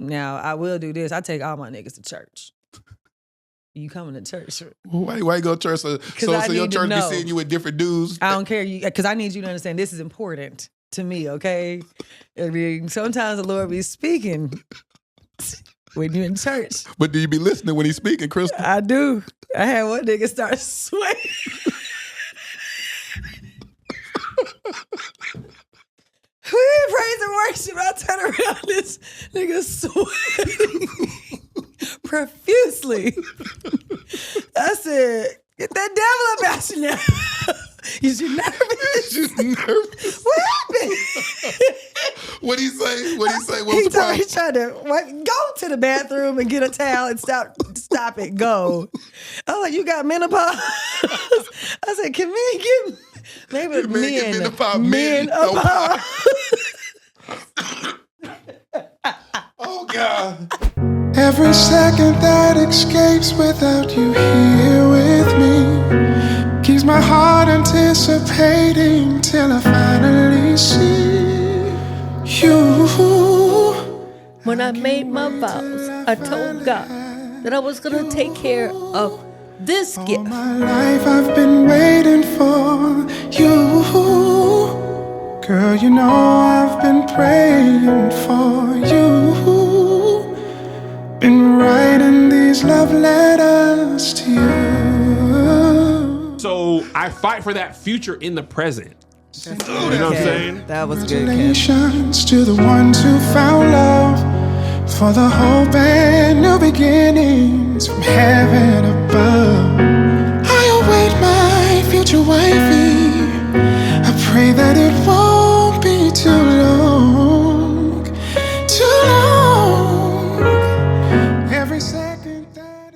Now, I will do this. I take all my niggas to church. You coming to church? Why you go to church? So your church be seeing you with different dudes? I don't care, because I need you to understand this is important to me, okay? I mean, sometimes the Lord be speaking when you're in church. But do you be listening when he's speaking, Crystal? I do. I had one nigga start sweating. We in praise and worship. I turn around, this nigga sweating profusely. I said, get that devil about you now. Is you nervous? What happened? What'd he say? What's the He problem? tried to go to the bathroom and get a towel and stop it, go. I was like, you got menopause? I said, can men get maybe men Oh, God. Every second that escapes without you here with me keeps my heart anticipating till I finally see you. When I made my vows, I told God that I was going to take care of this gift. All my life I've been waiting for you. Girl, you know I've been praying for you. Been writing these love letters to you. So I fight for that future in the present. You know what I'm saying? That was good. Congratulations to the ones who found love, for the hope and new beginnings from heaven above. I await my future wifey. I pray that it won't be too long, too long. Every second that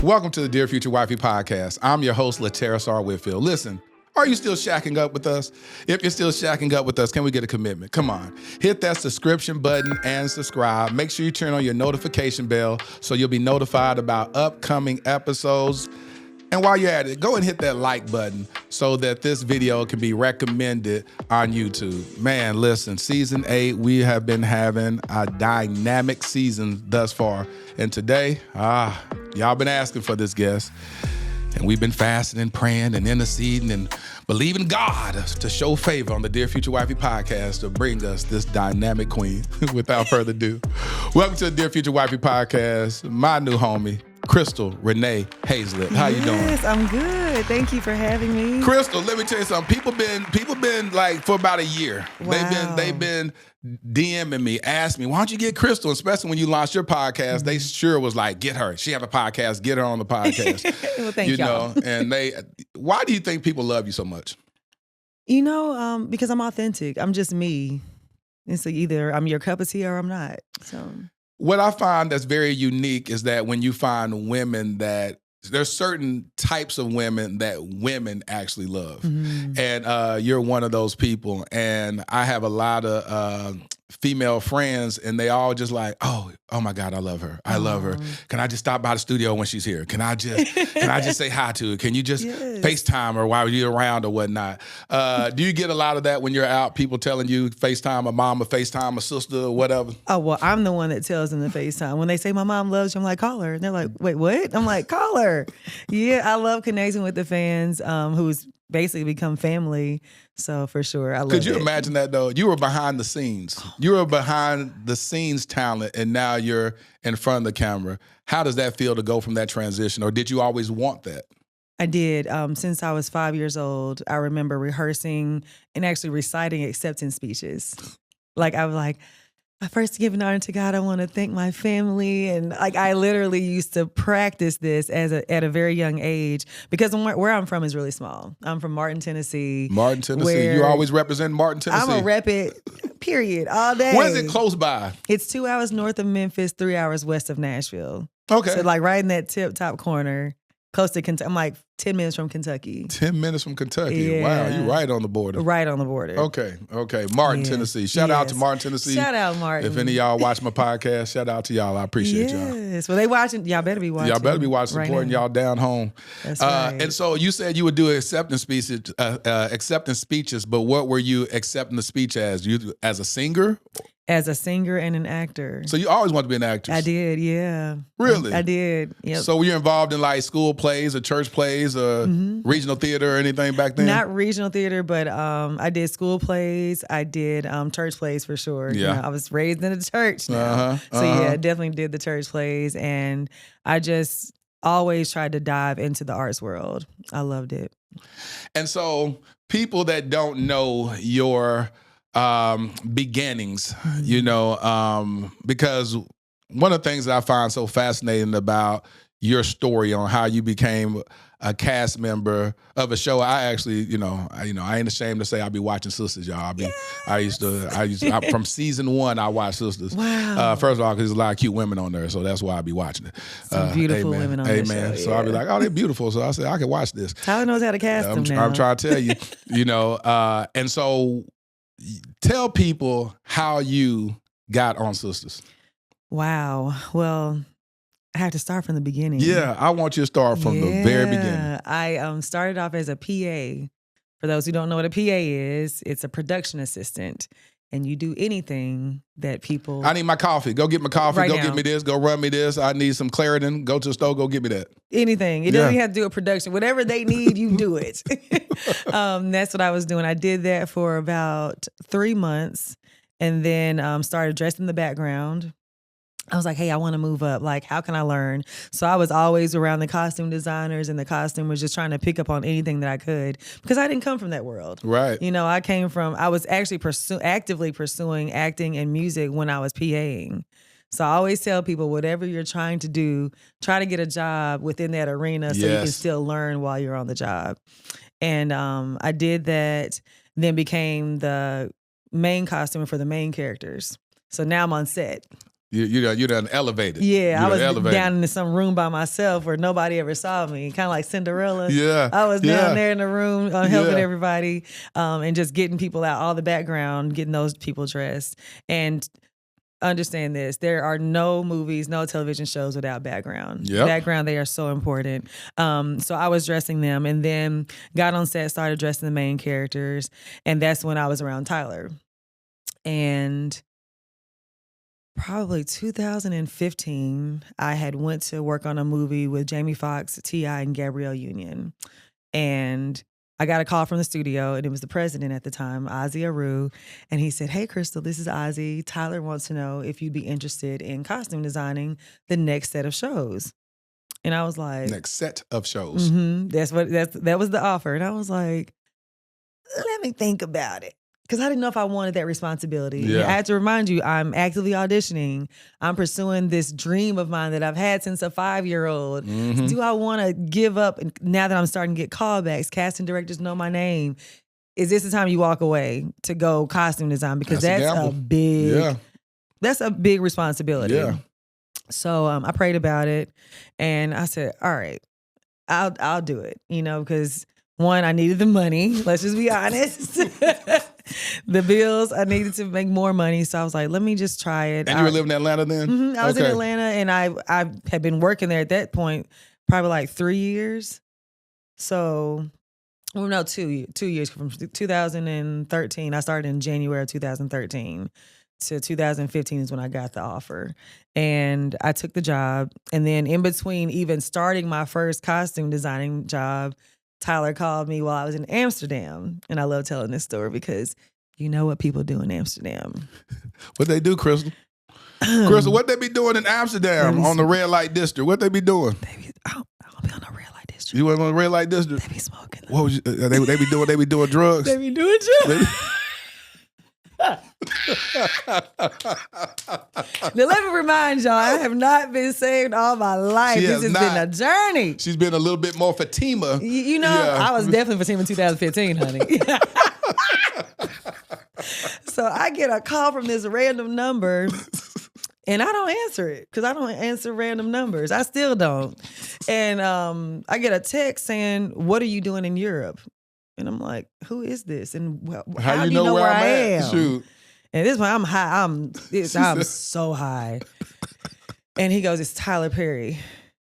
Welcome to the Dear Future Wifey podcast. I'm your host, Laterra R. Whitfield. Listen, are you still shacking up with us? If you're still shacking up with us, can we get a commitment? Come on. Hit that subscription button and subscribe. Make sure you turn on your notification bell so you'll be notified about upcoming episodes. And while you're at it, go and hit that like button so that this video can be recommended on YouTube. Man, listen, season 8, we have been having a dynamic season thus far. And today, y'all been asking for this guest. And we've been fasting and praying and interceding and believing God to show favor on the Dear Future Wifey podcast to bring us this dynamic queen. Without further ado, welcome to the Dear Future Wifey podcast. My new homie, Crystal RENEE HAYSLETT. How you doing? Yes, I'm good. Thank you for having me. Crystal, let me tell you something. People been like for about a year. Wow. They've been DMing me, asking me, why don't you get Crystal? Especially when you launched your podcast, they sure was like, get her. She have a podcast, get her on the podcast. Well, thank y'all. And why do you think people love you so much? You know, because I'm authentic. I'm just me. And so either I'm your cup of tea or I'm not. So what I find that's very unique is that when you find women that there's certain types of women that women actually love. Mm-hmm. And you're one of those people. And I have a lot of female friends and they all just like, oh my God, I love her. I love her. Can I just stop by the studio when she's here? Can I just say hi to her? Can you just FaceTime her while you're around or whatnot? Do you get a lot of that when you're out, people telling you FaceTime a mom or FaceTime a sister or whatever? Oh, well, I'm the one that tells them to FaceTime. When they say my mom loves you, I'm like, call her. And they're like, wait, what? I'm like, call her. Yeah, I love connecting with the fans who's basically become family. So for sure, I love it. Could you imagine that though? You were behind the scenes. You were behind the scenes talent and now you're in front of the camera. How does that feel to go from that transition? Or did you always want that? I did. Since I was 5 years old, I remember rehearsing and actually reciting acceptance speeches. Like I was like, I first give an honor to God. I want to thank my family. And like, I literally used to practice this at a very young age because where I'm from is really small. I'm from Martin, Tennessee. Martin, Tennessee. You always represent Martin, Tennessee. I'm going to rep it, period, all day. Where's it close by? It's 2 hours north of Memphis, 3 hours west of Nashville. Okay. So like right in that top corner. Close to Kentucky. I'm like 10 minutes from Kentucky. 10 minutes from Kentucky. Yeah. Wow, you're right on the border. Right on the border. Okay. Martin, Tennessee. Shout out to Martin, Tennessee. Shout out, Martin. If any of y'all watch my podcast, shout out to y'all. I appreciate y'all. Yes. Well, they watching. Y'all better be watching. Y'all better be watching, supporting y'all down home. That's right. And so you said you would do acceptance speeches, but what were you accepting the speech as? You as a singer? as a singer and an actor. So you always wanted to be an actress? I did, yeah. Really? I did. Yep. So were you involved in like school plays or church plays or regional theater or anything back then? Not regional theater, but I did school plays. I did church plays for sure. Yeah. You know, I was raised in a church now. So yeah, definitely did the church plays. And I just always tried to dive into the arts world. I loved it. And so people that don't know your beginnings, you know, because one of the things that I find so fascinating about your story on how you became a cast member of a show. I actually, I ain't ashamed to say I be watching Sistas, y'all. I used to from season 1, I watched Sistas. Wow. First of all, because there's a lot of cute women on there, so that's why I be watching it. Some beautiful women on the show. So I be like, oh, they're beautiful. So I said, I can watch this. Tyler knows how to cast them now. I'm trying to tell you, and so tell people how you got on Sistas. Wow. Well, I have to start from the beginning. Yeah, I want you to start from the very beginning. I started off as a PA. For those who don't know what a PA is, it's a production assistant. And you do anything that people... I need my coffee. Go get my coffee. Right go now. get me this. Go run me this. I need some Claritin. Go to the store. Go get me that. Anything. It doesn't even have to do a production. Whatever they need, you do it. That's what I was doing. I did that for about 3 months and then started dressing the background. I was like, hey, I want to move up. Like, how can I learn? So I was always around the costume designers, and the costume was just trying to pick up on anything that I could because I didn't come from that world. Right. I was actually actively pursuing acting and music when I was PAing. So I always tell people, whatever you're trying to do, try to get a job within that arena so you can still learn while you're on the job. And I did that, then became the main costumer for the main characters. So now I'm on set. You done elevated. Yeah, I was down in some room by myself where nobody ever saw me, kind of like Cinderella. Yeah, I was down there in the room helping everybody and just getting people out, all the background, getting those people dressed. And understand this, there are no movies, no television shows without background. Yep. Background, they are so important. So I was dressing them and then got on set, started dressing the main characters. And that's when I was around Tyler. And probably 2015, I had went to work on a movie with Jamie Foxx, T.I., and Gabrielle Union. And I got a call from the studio, and it was the president at the time, Ozzy Aru. And he said, hey, Crystal, this is Ozzy. Tyler wants to know if you'd be interested in costume designing the next set of shows. And I was like... Next set of shows. That was the offer. And I was like, let me think about it. Because I didn't know if I wanted that responsibility. Yeah. I had to remind you, I'm actively auditioning. I'm pursuing this dream of mine that I've had since a 5-year-old. Mm-hmm. Do I want to give up now that I'm starting to get callbacks? Casting directors know my name. Is this the time you walk away to go costume design? Because that's a big responsibility. Yeah. So I prayed about it, and I said, all right, I'll do it. Because one, I needed the money. Let's just be honest. The bills, I needed to make more money. So I was like, let me just try it. And you were living in Atlanta then? Mm-hmm, I was in Atlanta, and I had been working there at that point probably like 3 years. So, well, no, 2 years. From 2013, I started in January of 2013 to 2015 is when I got the offer. And I took the job. And then in between even starting my first costume designing job, Tyler called me while I was in Amsterdam. And I love telling this story because you know what people do in Amsterdam. What they do, Crystal? Crystal, what they be doing in Amsterdam on the red light district? What they be doing? I don't be on the red light district. You went on the red light district? They be smoking. What was they be doing drugs? They be doing drugs. Now let me remind y'all, I have not been saved all my life. This has been a journey. She's been a little bit more Fatima. I was definitely Fatima in 2015, honey. So I get a call from this random number, and I don't answer it because I don't answer random numbers. I still don't. And I get a text saying, "What are you doing in Europe?" And I'm like, who is this? And how do you know where I am? Shoot. And this one, I'm high. I'm so high. And he goes, it's Tyler Perry.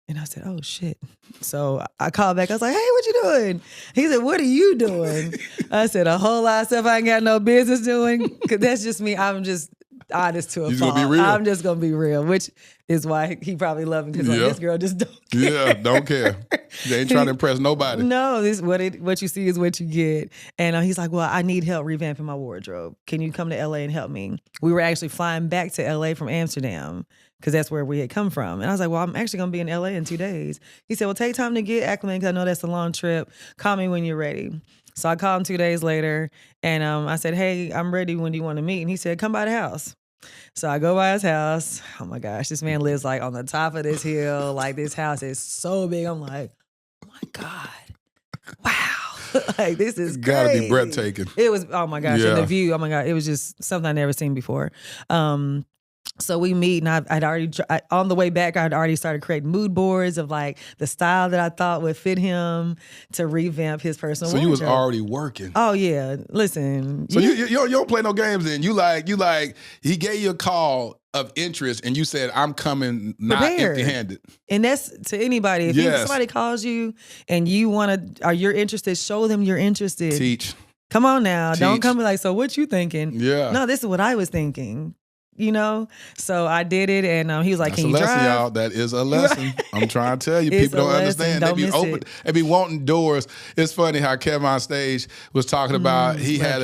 And I said, oh, shit. So I called back. I was like, hey, what you doing? He said, what are you doing? I said, a whole lot of stuff I ain't got no business doing. Because that's just me. I'm just honest to a You fault. gonna be real. I'm just gonna be real, which is why he probably loved me because like, Yeah. this girl just don't care. Yeah, don't care. They ain't trying to impress nobody. No, this what you see is what you get. And he's like, well, I need help revamping my wardrobe. Can you come to LA and help me? We were actually flying back to LA from Amsterdam because that's where we had come from. And I was like, well, I'm actually going to be in LA in 2 days. He said, well, take time to get acclimated because I know that's a long trip. Call me when you're ready. So I called him 2 days later and I said, hey, I'm ready. When do you want to meet? And he said, come by the house. So I go by his house. Oh my gosh, this man lives like on the top of this hill. Like this house is so big. I'm like, oh my God, wow. Like this is Gotta be crazy. breathtaking. It was, oh my gosh, Yeah. and the view, oh my God, it was just something I'd never seen before. So we meet and I'd already, on the way back, I'd already started creating mood boards of like the style that I thought would fit him to revamp his personal So you was wardrobe. already working. Oh yeah, listen. So you don't play no games then. You like, he gave you a call of interest and you said, I'm coming not Prepared. empty-handed. And that's to anybody. If Yes. somebody calls you and you want to, or you're interested, show them you're interested. Teach. Come on now. Don't Teach. come be like, so what you thinking? Yeah. No, this is what I was thinking. You know? So I did it and he was like, That's can a you lesson, drive? y'all. That is a lesson. I'm trying to tell you. It's People a don't lesson. understand. Don't They be miss open. it. They be wanting doors. It's funny how Kevin on stage was talking about he had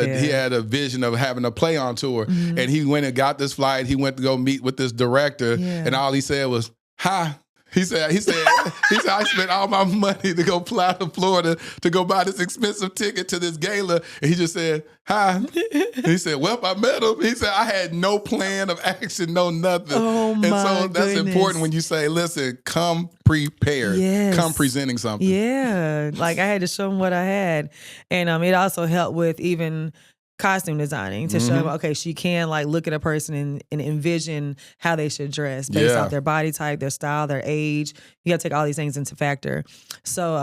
a vision of having a play on tour, and he went and got this flight. He went to go meet with this director, and all he said was, "Hi." He said, I spent all my money to go fly to Florida to go buy this expensive ticket to this gala. And he just said, hi. And he said, well, I met him. He said, I had no plan of action, no nothing. Oh, and my so that's goodness. important when you say, listen, come prepared. Yes. Come presenting something. Yeah. Like I had to show them what I had. And it also helped with even costume designing to show them, okay, she can like look at a person and envision how they should dress based off their body type, their style, their age. You got to take all these things into factor. So,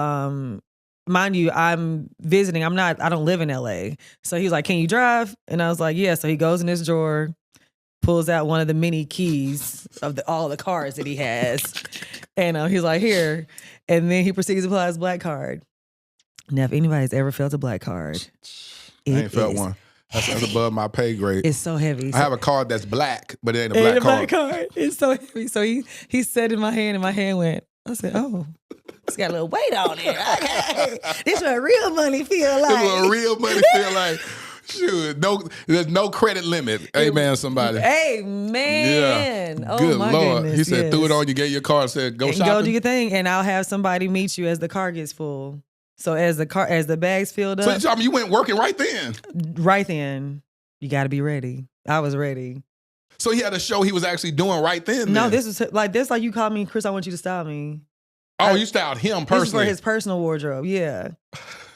mind you, I'm visiting. I don't live in LA. So he was like, can you drive? And I was like, yeah. So he goes in his drawer, pulls out one of the mini keys of all the cars that he has. And he's like, here. And then he proceeds to pull out his black card. Now, if anybody's ever felt a black card, I ain't felt one. That's above my pay grade. It's so heavy. I have a card that's black, but it ain't a It ain't black card. card. It's so heavy. So he said in my hand, and my hand went. I said, "Oh, it's got a little weight on it. Okay, this what real money feel like. This what real money feel like. Shoot, there's no credit limit. Amen, somebody. Amen. Oh Good my Lord. goodness. He said, yes. threw it on you, gave you a card, said, go And shopping. go do your thing, and I'll have somebody meet you as the car gets full. So as the bags filled up, So you went working right then. right then, you got to be ready. I was ready. So he had a show he was actually doing right then. No, then. this was like you called me, Chris. I want you to style me. Oh, you styled him This is personally. for his personal wardrobe, yeah.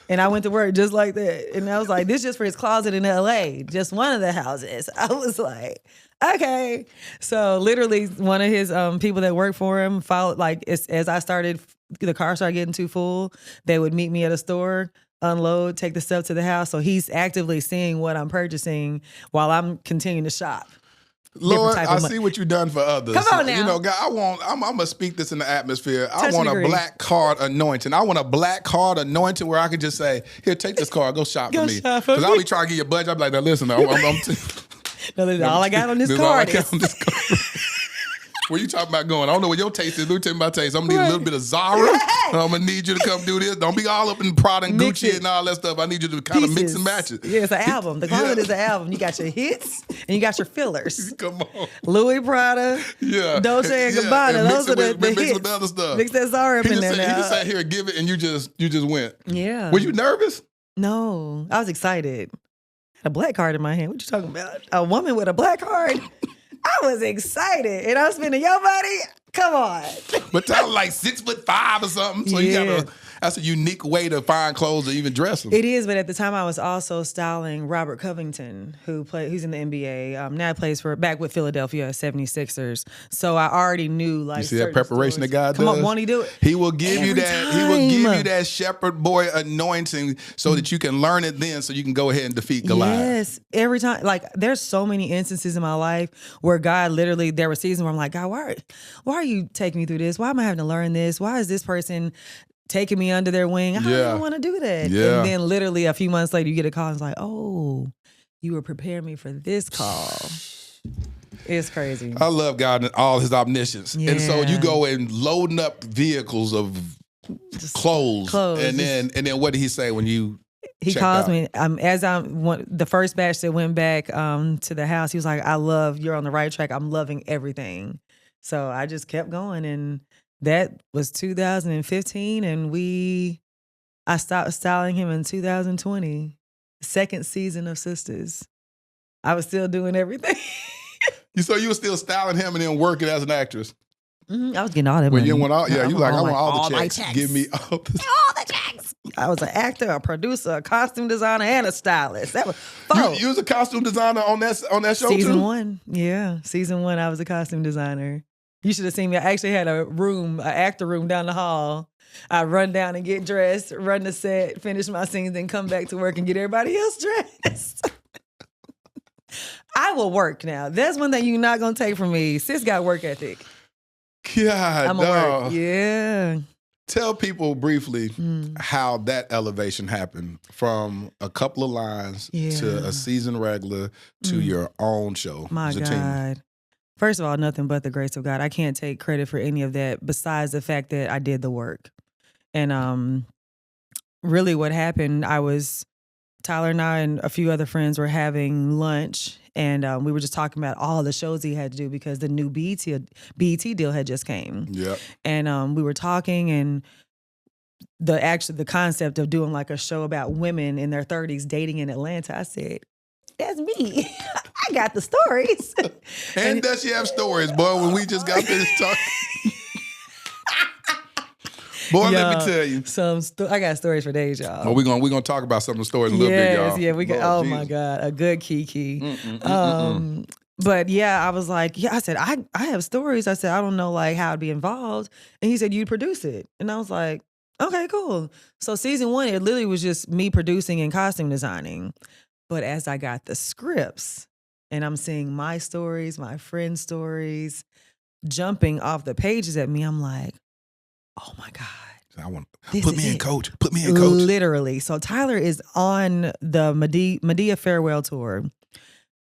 And I went to work just like that. And I was like, this is just for his closet in LA, just one of the houses. I was like, okay. So literally one of his people that worked for him followed, like as I started, the car started getting too full, they would meet me at a store, unload, take the stuff to the house. So he's actively seeing what I'm purchasing while I'm continuing to shop. Lord, type I of see what you've done for others. Come on now. You know, God, I'm gonna speak this in the atmosphere. I Touch want and a agree. black card anointing. I want a black card anointing where I can just say, here, take this card, go shop Go for me. shop for Because I'll me. be trying to get your budget. I'll be like, now listen, I'm No, this is all I got on this all I card got is. on this card. Where you talking about going? I don't know what your taste is. Let me tell you my taste. I'm gonna need a little bit of Zara. I'm gonna need you to come do this. Don't be all up in Prada and Mix Gucci it. and all that stuff. I need you to kind of mix Pieces. and match it. Yeah, it's an album. The closet Yeah. is an album. You got your hits and you got your fillers. Come on. Louis Prada, Yeah. Dolce and Yeah, Gabbana. and Those mix are it with- the mix hits. with the other stuff. Mix that Zara up He in just there said, now. he just said, here, give it, and you just went. Yeah. Were you nervous? No, I was excited. I had a black card in my hand. What you talking about? A woman with a black card? I was excited. And I'm spending your money? Come on. But Tyler like 6'5" or something. So Yeah. that's a unique way to find clothes or even dress them. It is, but at the time I was also styling Robert Covington, who's in the NBA. Now he plays back with Philadelphia 76ers. So I already knew like You see that certain preparation stories. that God Come does? on, won't he do it? He will give you Every that. He will give time. you that shepherd boy anointing so that you can learn it then, so you can go ahead and defeat Goliath. Yes, every time. Like, there's so many instances in my life where God literally, there were seasons where I'm like, God, why are you taking me through this? Why am I having to learn this? Why is this person taking me under their wing? I don't Yeah. even want to do that. Yeah. And then literally a few months later, you get a call and it's like, oh, you were preparing me for this call. It's crazy. I love God and all his omniscience. And so you Yeah. go and loading up vehicles of clothes. And then what did he say when you He checked calls out? me the first batch that went back to the house. He was like, you're on the right track. I'm loving everything. So I just kept going, and that was 2015, and I stopped styling him in 2020, second season of Sistas. I was still doing everything. So you were still styling him and then working as an actress? I was getting all that Well, money. you want all, yeah, you like, I want all the my checks. Give me all the all the checks. I was an actor, a producer, a costume designer, and a stylist. That was You was a costume designer on that show season too? 1. Yeah, season 1, I was a costume designer. You should have seen me. I actually had an actor room down the hall. I run down and get dressed, run the set, finish my scenes, then come back to work and get everybody else dressed. I will work now. That's one thing you're not gonna take from me. Sis got work ethic. God, I'm gonna work. Yeah. Tell people briefly how that elevation happened from a couple of lines to a season regular to your own show. My as a team. God. First of all, nothing but the grace of God. I can't take credit for any of that besides the fact that I did the work. And really what happened, Tyler and I and a few other friends were having lunch, and we were just talking about all the shows he had to do because the new BET deal had just came. Yep. And we were talking, and the concept of doing like a show about women in their 30s dating in Atlanta, I said, that's me. I got the stories. And does she have stories, boy, when we just got finished talking? Boy, let me tell you. I got stories for days, y'all. Well, we're gonna talk about some of the stories a little bit, y'all. Yeah, we got. Lord Oh Jesus. my God, a good Kiki. But yeah, I was like, I said, I have stories. I said, I don't know like how I'd be involved, and he said you'd produce it, and I was like, okay, cool. So season 1, it literally was just me producing and costume designing. But as I got the scripts, and I'm seeing my stories, my friends' stories, jumping off the pages at me, I'm like, oh my God. I want This put is me in, it. coach. Put me in, coach. Literally. So Tyler is on the Medea farewell tour.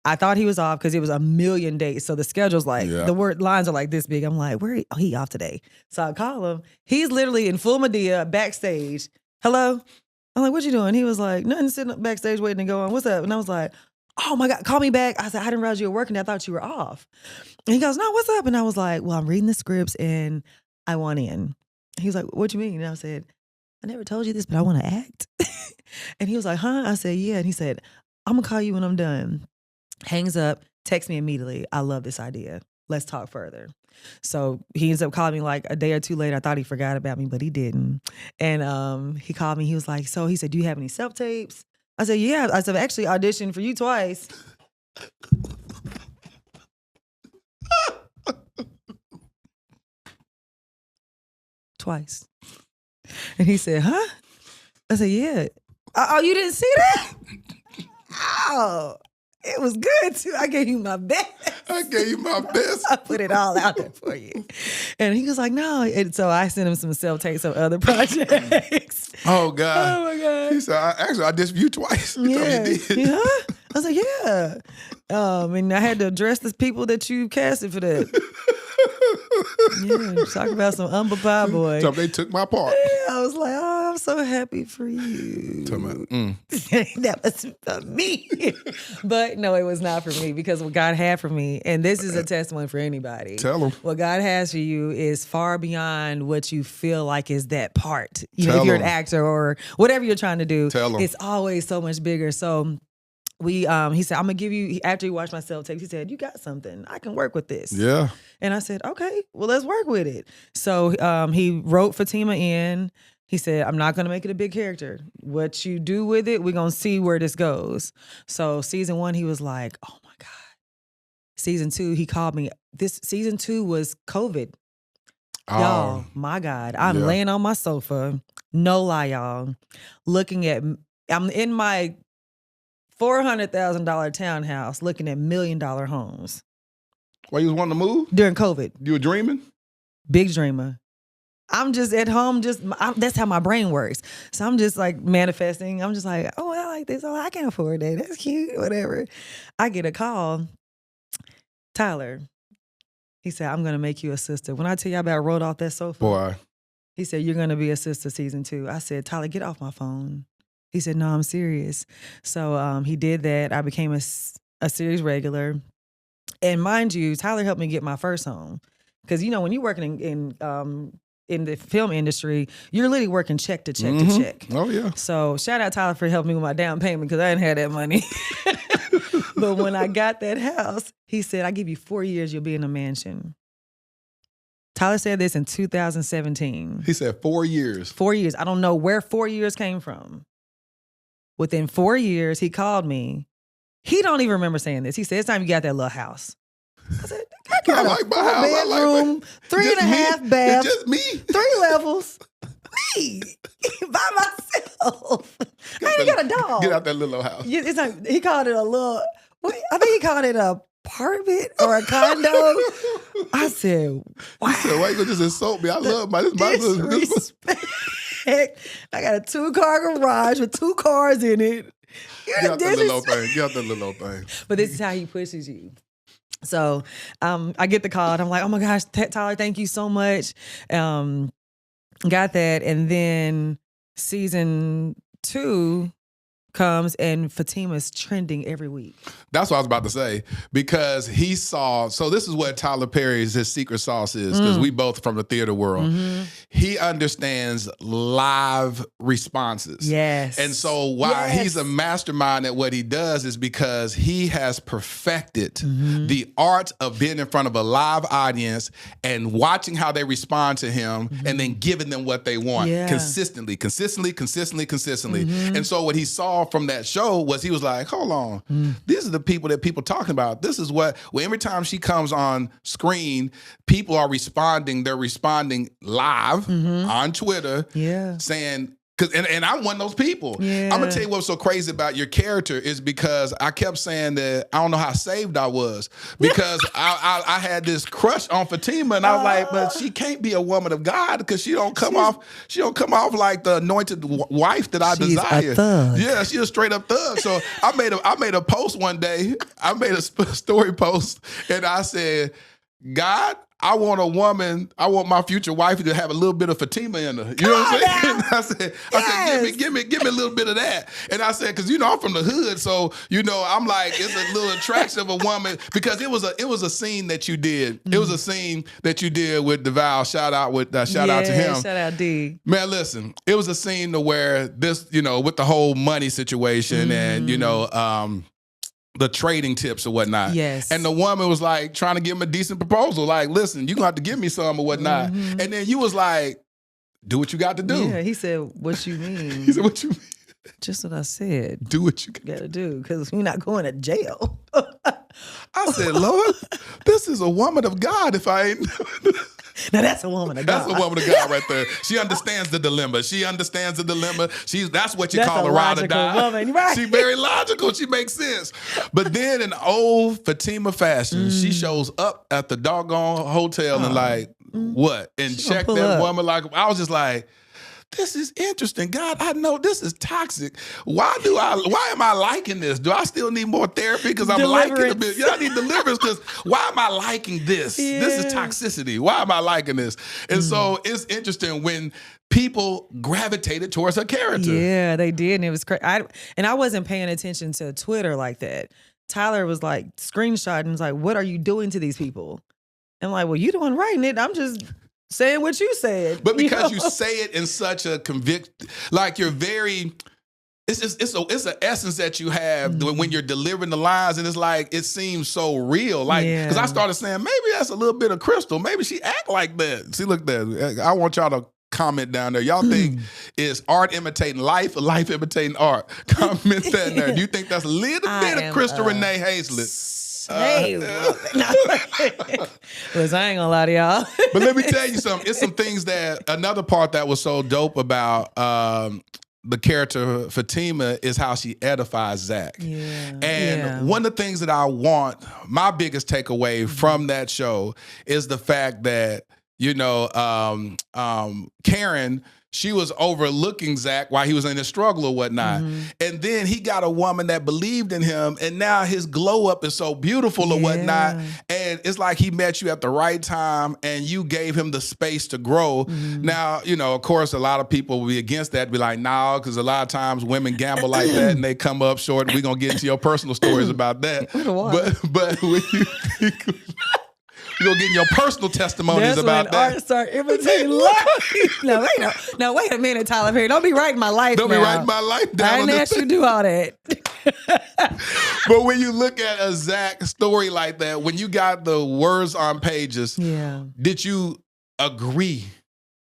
I thought he was off because it was a million dates. So the schedule's like, the lines are like this big. I'm like, he off today? So I call him. He's literally in full Medea backstage. Hello? I'm like, what you doing? He was like, nothing, sitting up backstage waiting to go on. What's up? And I was like, oh my God, call me back. I said, I didn't realize you were working. I thought you were off. And he goes, no, what's up? And I was like, well, I'm reading the scripts and I want in. He was like, what you mean? And I said, I never told you this, but I want to act. And he was like, huh? I said, yeah. And he said, I'm going to call you when I'm done. Hangs up, texts me immediately. I love this idea. Let's talk further. So he ends up calling me like a day or two later. I thought he forgot about me, but he didn't. And he called me. He was like, so he said, do you have any self-tapes? I said, yeah. I said, I actually auditioned for you twice. Twice. And he said, huh? I said, yeah. Oh, you didn't see that? Oh, it was good too. I gave you my best. I gave you my best. I put it all out there for you. And he was like, no. And so I sent him some self-tapes of other projects. Oh, God. Oh, my God. He said, I auditioned you twice. You told me Yeah. you did. Yeah. I was like, yeah. And I had to address the people that you casted for that. Yeah, talk about some humble pie boy. So they took my part. I was like, oh, I'm so happy for you. That was for me. But no, it was not for me because what God had for me, and this is a testimony for anybody. Tell them. What God has for you is far beyond what you feel like is that part. You know, Tell if you're an 'em. actor or whatever you're trying to do, Tell 'em. it's always so much bigger. So he said, I'm gonna give you, after he watched my self-tapes, he said, you got something. I can work with this. Yeah. And I said, okay, well, let's work with it. So he wrote Fatima in. He said, I'm not going to make it a big character. What you do with it, we're going to see where this goes. So season 1, he was like, oh my God. Season 2, he called me. Season 2 was COVID. Y'all, my God. I'm laying on my sofa. No lie, y'all. I'm in my $400,000 townhouse looking at $1 million homes. Why you was wanting to move? During COVID. You were dreaming? Big dreamer. I'm just at home, that's how my brain works. So I'm just like manifesting. I'm just like, oh, I like this. Oh, I can afford that. That's cute, whatever. I get a call. Tyler, he said, I'm going to make you a sister. When I tell you about rolled off that sofa, Boy. he said, you're going to be a sister season 2. I said, Tyler, get off my phone. He said, no, I'm serious. So he did that. I became a series regular. And mind you, Tyler helped me get my first home. Because, when you're working in the film industry, you're literally working check to check to check. Oh, yeah. So shout out Tyler for helping me with my down payment because I didn't have that money. But when I got that house, he said, I give you 4 years, you'll be in a mansion. Tyler said this in 2017. He said 4 years. 4 years. I don't know where 4 years came from. Within 4 years, he called me. He don't even remember saying this. He said, it's time you got that little house. I said, I got like my house. bedroom, 3.5 baths, It's just me. 3 levels. Me. By myself. I ain't got a dog. Get out that little house. Yeah, it's like, he called it a little, I think he called it a apartment or a condo. I said, wow. He said, why you gonna just insult me? I love my disrespect. I got a 2-car garage with 2 cars in it. Get out that little thing. Get out that little thing. But this is how he pushes you. So I get the call and I'm like, oh my gosh, Tyler, thank you so much. Got that. And then season 2 comes and Fatima's trending every week. That's what I was about to say, because he saw, so this is what Tyler Perry's his secret sauce is, because we both from the theater world. He understands live responses. Yes. And so why he's a mastermind at what he does is because he has perfected the art of being in front of a live audience and watching how they respond to him and then giving them what they want consistently. And so what he saw from that show was he was like, hold on, these are the people that people talking about. This is what, well, every time she comes on screen, people are responding. They're responding live on Twitter saying, and I'm one of those people. I'm gonna tell you what's so crazy about your character is because I kept saying that I don't know how saved I was because I had this crush on Fatima and I was like, but she can't be a woman of God because she don't come off like the anointed wife that I desire. A thug. Yeah, she's a straight up thug. So I made a post one day. I made a story post and I said, God, I want a woman, I want my future wife to have a little bit of Fatima in her. You know what I'm saying? I said, give me a little bit of that. And I said, because I'm from the hood, so I'm like, it's a little attraction of a woman because it was a scene that you did. It was a scene that you did with DeVal. Shout out to him. Shout out D. Man, listen, it was a scene to where this, with the whole money situation and the trading tips or whatnot. Yes. And the woman was like trying to give him a decent proposal. Like, listen, you're going to have to give me some or whatnot. And then you was like, do what you got to do. Yeah, he said, what you mean? He said, what you mean? Just what I said. Do what you got to do because we're not going to jail. I said, Lord, this is a woman of God if I ain't... Now that's a woman of God. That's a woman of God right there. She understands the dilemma. That's what you call a ride or die. Woman, right? She's very logical. She makes sense. But then in old Fatima fashion, she shows up at the doggone hotel and like, what? And check that woman like, I was just like, this is interesting. God, I know this is toxic. Why am I liking this? Do I still need more therapy? Because I'm liking a bit. Yeah, I need deliverance because why am I liking this? Yeah. This is toxicity. Why am I liking this? And so it's interesting when people gravitated towards her character. Yeah, they did. And it was crazy. I wasn't paying attention to Twitter like that. Tyler was like screenshotting and was like, what are you doing to these people? And I'm like, well, you the one writing it. I'm just saying what you said. But because you say it in such a like you're very, it's an essence that you have when you're delivering the lines, and it's like it seems so real. Like because I started saying maybe that's a little bit of Crystal. Maybe she act like that. See, look there. I want y'all to comment down there. Y'all think is art imitating life or life imitating art? Comment that in there. Do you think that's a little bit of Crystal RENEE HAYSLETT? Hey, listen, I ain't gonna lie to y'all. But let me tell you something. It's some things that another part that was so dope about the character Fatima is how she edifies Zach. Yeah. And one of the things that I want, my biggest takeaway from that show is the fact that Karen, she was overlooking Zach while he was in his struggle or whatnot. And then he got a woman that believed in him, and now his glow up is so beautiful or whatnot. And it's like he met you at the right time and you gave him the space to grow. Now, you know, of course, a lot of people will be against that, be like, nah, because a lot of times women gamble like that and they come up short. And we're going to get into your personal stories about that. But when you're going to get in your personal testimonies about that. Art start imitating life. No, wait a minute, Tyler Perry. Don't be writing my life Don't now. be writing my life down. I didn't ask you to do all that. But when you look at a Zach story like that, when you got the words on pages, did you agree?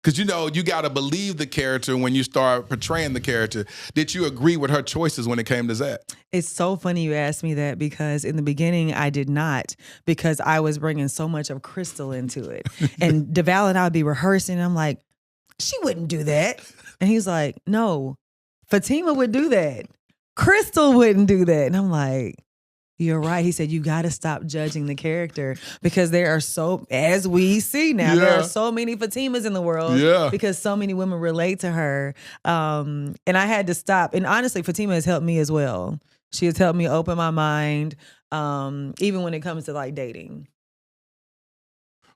Because, you know, you got to believe the character when you start portraying the character. Did you agree with her choices when it came to Zach? It's so funny you asked me that because in the beginning I did not, because I was bringing so much of Crystal into it. And DeVal and I would be rehearsing. And I'm like, she wouldn't do that. And he's like, no, Fatima would do that. Crystal wouldn't do that. And I'm like, you're right. He said, you got to stop judging the character because there are so, as we see now, there are so many Fatimas in the world because so many women relate to her. And I had to stop. And honestly, Fatima has helped me as well. She has helped me open my mind, even when it comes to like dating.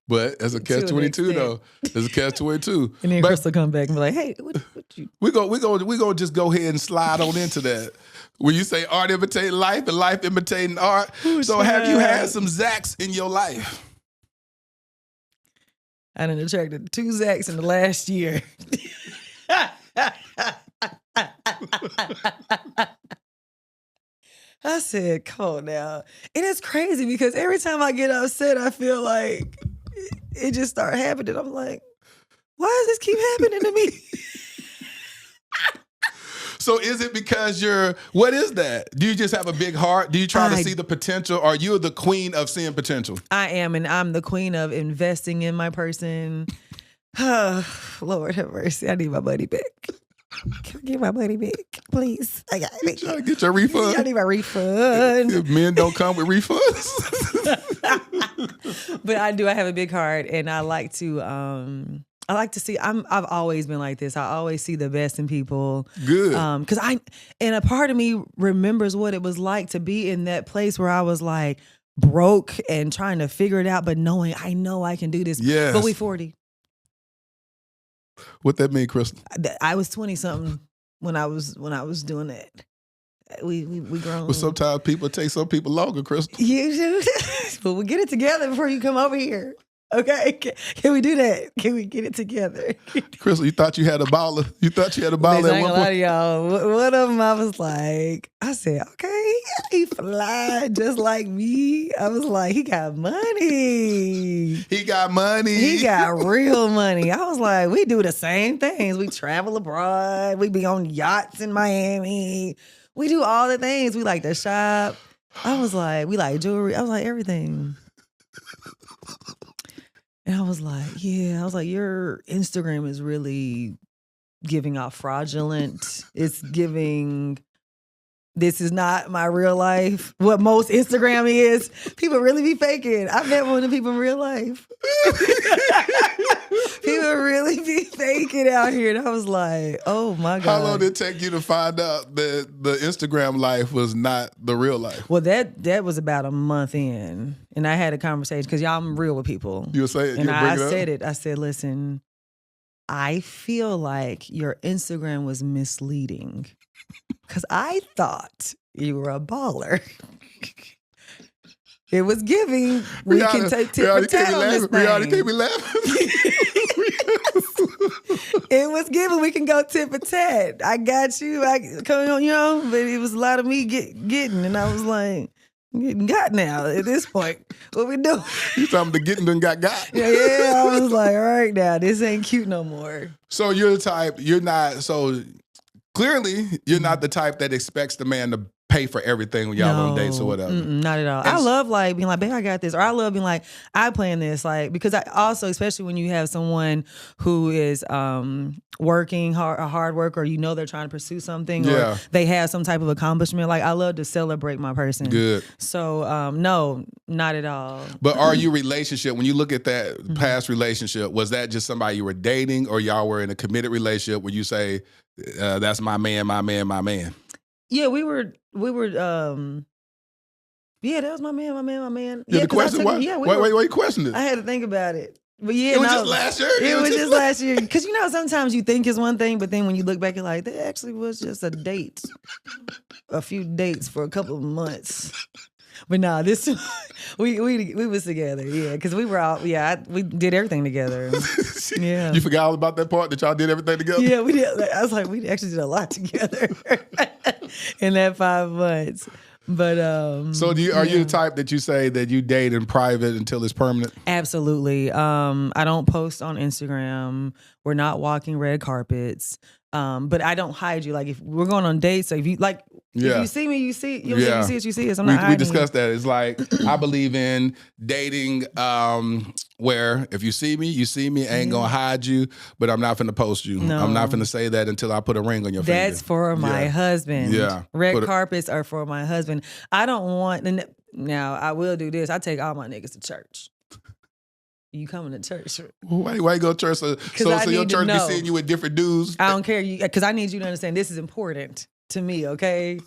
But as a catch-22 though, as a catch-22. And then Crystal come back and be like, hey, what you? We go just go ahead and slide on into that. When you say art imitating life and life imitating art. So have you had some Zachs in your life? I done attracted 2 Zachs in the last year. I said, come on now. And it's crazy because every time I get upset, I feel like it just starts happening. I'm like, why does this keep happening to me? So is it because what is that? Do you just have a big heart? Do you try to see the potential? Or are you the queen of seeing potential? I am, and I'm the queen of investing in my person. Lord have mercy. I need my money back. Can I get my money back, please? I got it. Trying to get your refund? I need my refund. If men don't come with refunds. But I do. I have a big heart, and I like to see. I've always been like this. I always see the best in people. Good. Because and a part of me remembers what it was like to be in that place where I was like broke and trying to figure it out, but knowing I know I can do this. Yes. But we 40. What that mean, Crystal? I was 20 something when I was doing that. We grown. But sometimes people take some people longer, Crystal. You do. But we'll get it together before you come over here. Okay, can we do that? Can we get it together? Crystal, you thought you had a baller? You thought you had a baller at one point? Y'all. One of them, I was like, I said, okay, he fly just like me. I was like, he got money. He got money. He got real money. I was like, we do the same things. We travel abroad. We be on yachts in Miami. We do all the things. We like to shop. I was like, we like jewelry. I was like, everything. And I was like, your Instagram is really giving off fraudulent. It's giving, this is not my real life. What most Instagram is, people really be faking. I met one of the people in real life. People really be faking out here. And I was like, oh my God. How long did it take you to find out that the Instagram life was not the real life? Well, that was about a month in. And I had a conversation because y'all, I'm real with people. You say it? And I said it. I said, listen, I feel like your Instagram was misleading because I thought you were a baller. It was giving. We can take tit for tat on this thing. Rihanna can't be laughing. It was giving. We can go tit for tat. I got you. Coming on, you know. But it was a lot of me getting, and I was like, I'm getting got now at this point. What we do? You talking the getting done got? Yeah. I was like, all right now, this ain't cute no more. So you're the type. You're not. So clearly, you're not the type that expects the man to pay for everything when y'all on dates or whatever. Not at all. I love like being like, babe, I got this. Or I love being like, I plan this. Like, because I also, especially when you have someone who is working hard, a hard worker, or you know they're trying to pursue something, or they have some type of accomplishment. Like, I love to celebrate my person. Good. So, no, not at all. But are you relationship, when you look at that past relationship, was that just somebody you were dating, or y'all were in a committed relationship where you say, that's my man, my man, my man? Yeah, we were yeah, that was my man, my man, my man. Yeah, Yeah, the question, why you questioning it? I had to think about it. But yeah, It was just last year? It was just last year. Because sometimes you think it's one thing, but then when you look back, you're like, that actually was just a date. A few dates for a couple of months. But nah, this we was together, yeah, because we were out, we did everything together. Yeah. You forgot all about that part that y'all did everything together? Yeah, we did. I was like, we actually did a lot together in that 5 months. But so are you the type that you say that you date in private until it's permanent? Absolutely. I don't post on Instagram. We're not walking red carpets. But I don't hide you. Like, if we're going on dates, so if you like, if you see me, you see. If you see it, you see it. So I'm not hiding. We discussed that. It's like, I believe in dating where if you see me, you see me. I ain't gonna hide you, but I'm not finna post you. No. I'm not finna say that until I put a ring on your finger. That's for my husband. Yeah. Red carpets are for my husband. I don't want. Now I will do this. I take all my niggas to church. You coming to church? Why you go to church? So your church be seeing you with different dudes? I don't care, because I need you to understand this is important to me, okay?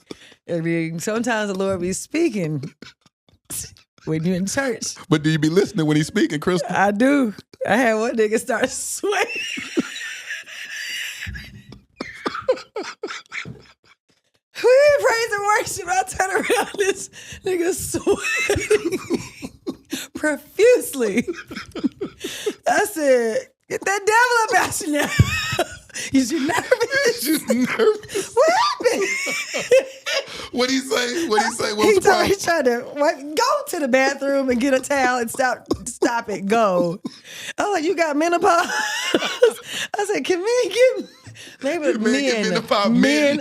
I mean, sometimes the Lord be speaking when you're in church. But do you be listening when he's speaking, Crystal? I do. I had one nigga start sweating. We in praise and worship. I turn around, this nigga sweating profusely. I said, get that devil about you now. Is you nervous? What happened? What'd he say? What's He the problem? He tried to go to the bathroom and get a towel and stop it, go. I was like, you got menopause? I said, can men get maybe men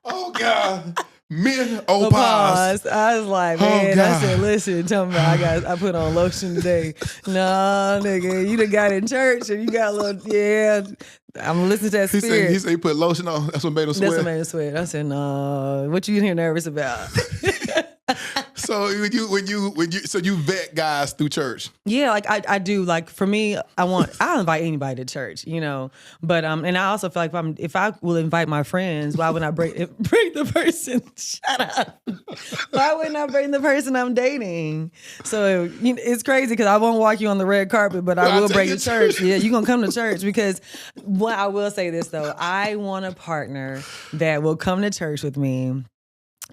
Oh God. Menopause. I was like, man, I said, listen, tell me, I put on lotion today. No, nigga, you done got in church and you got a little, I'm listening to that spirit. He said he put lotion on. That's what made him sweat. That's what made him sweat. I said, no, what you in here nervous about? So so you vet guys through church? Yeah, like I do. Like for me, I'll invite anybody to church, But and I also feel like if I will invite my friends, why wouldn't I bring the person? Shut up. Why wouldn't I bring the person I'm dating? So it's crazy because I won't walk you on the red carpet, but I will bring you to church. Yeah, you're gonna come to church because I will say this though, I want a partner that will come to church with me.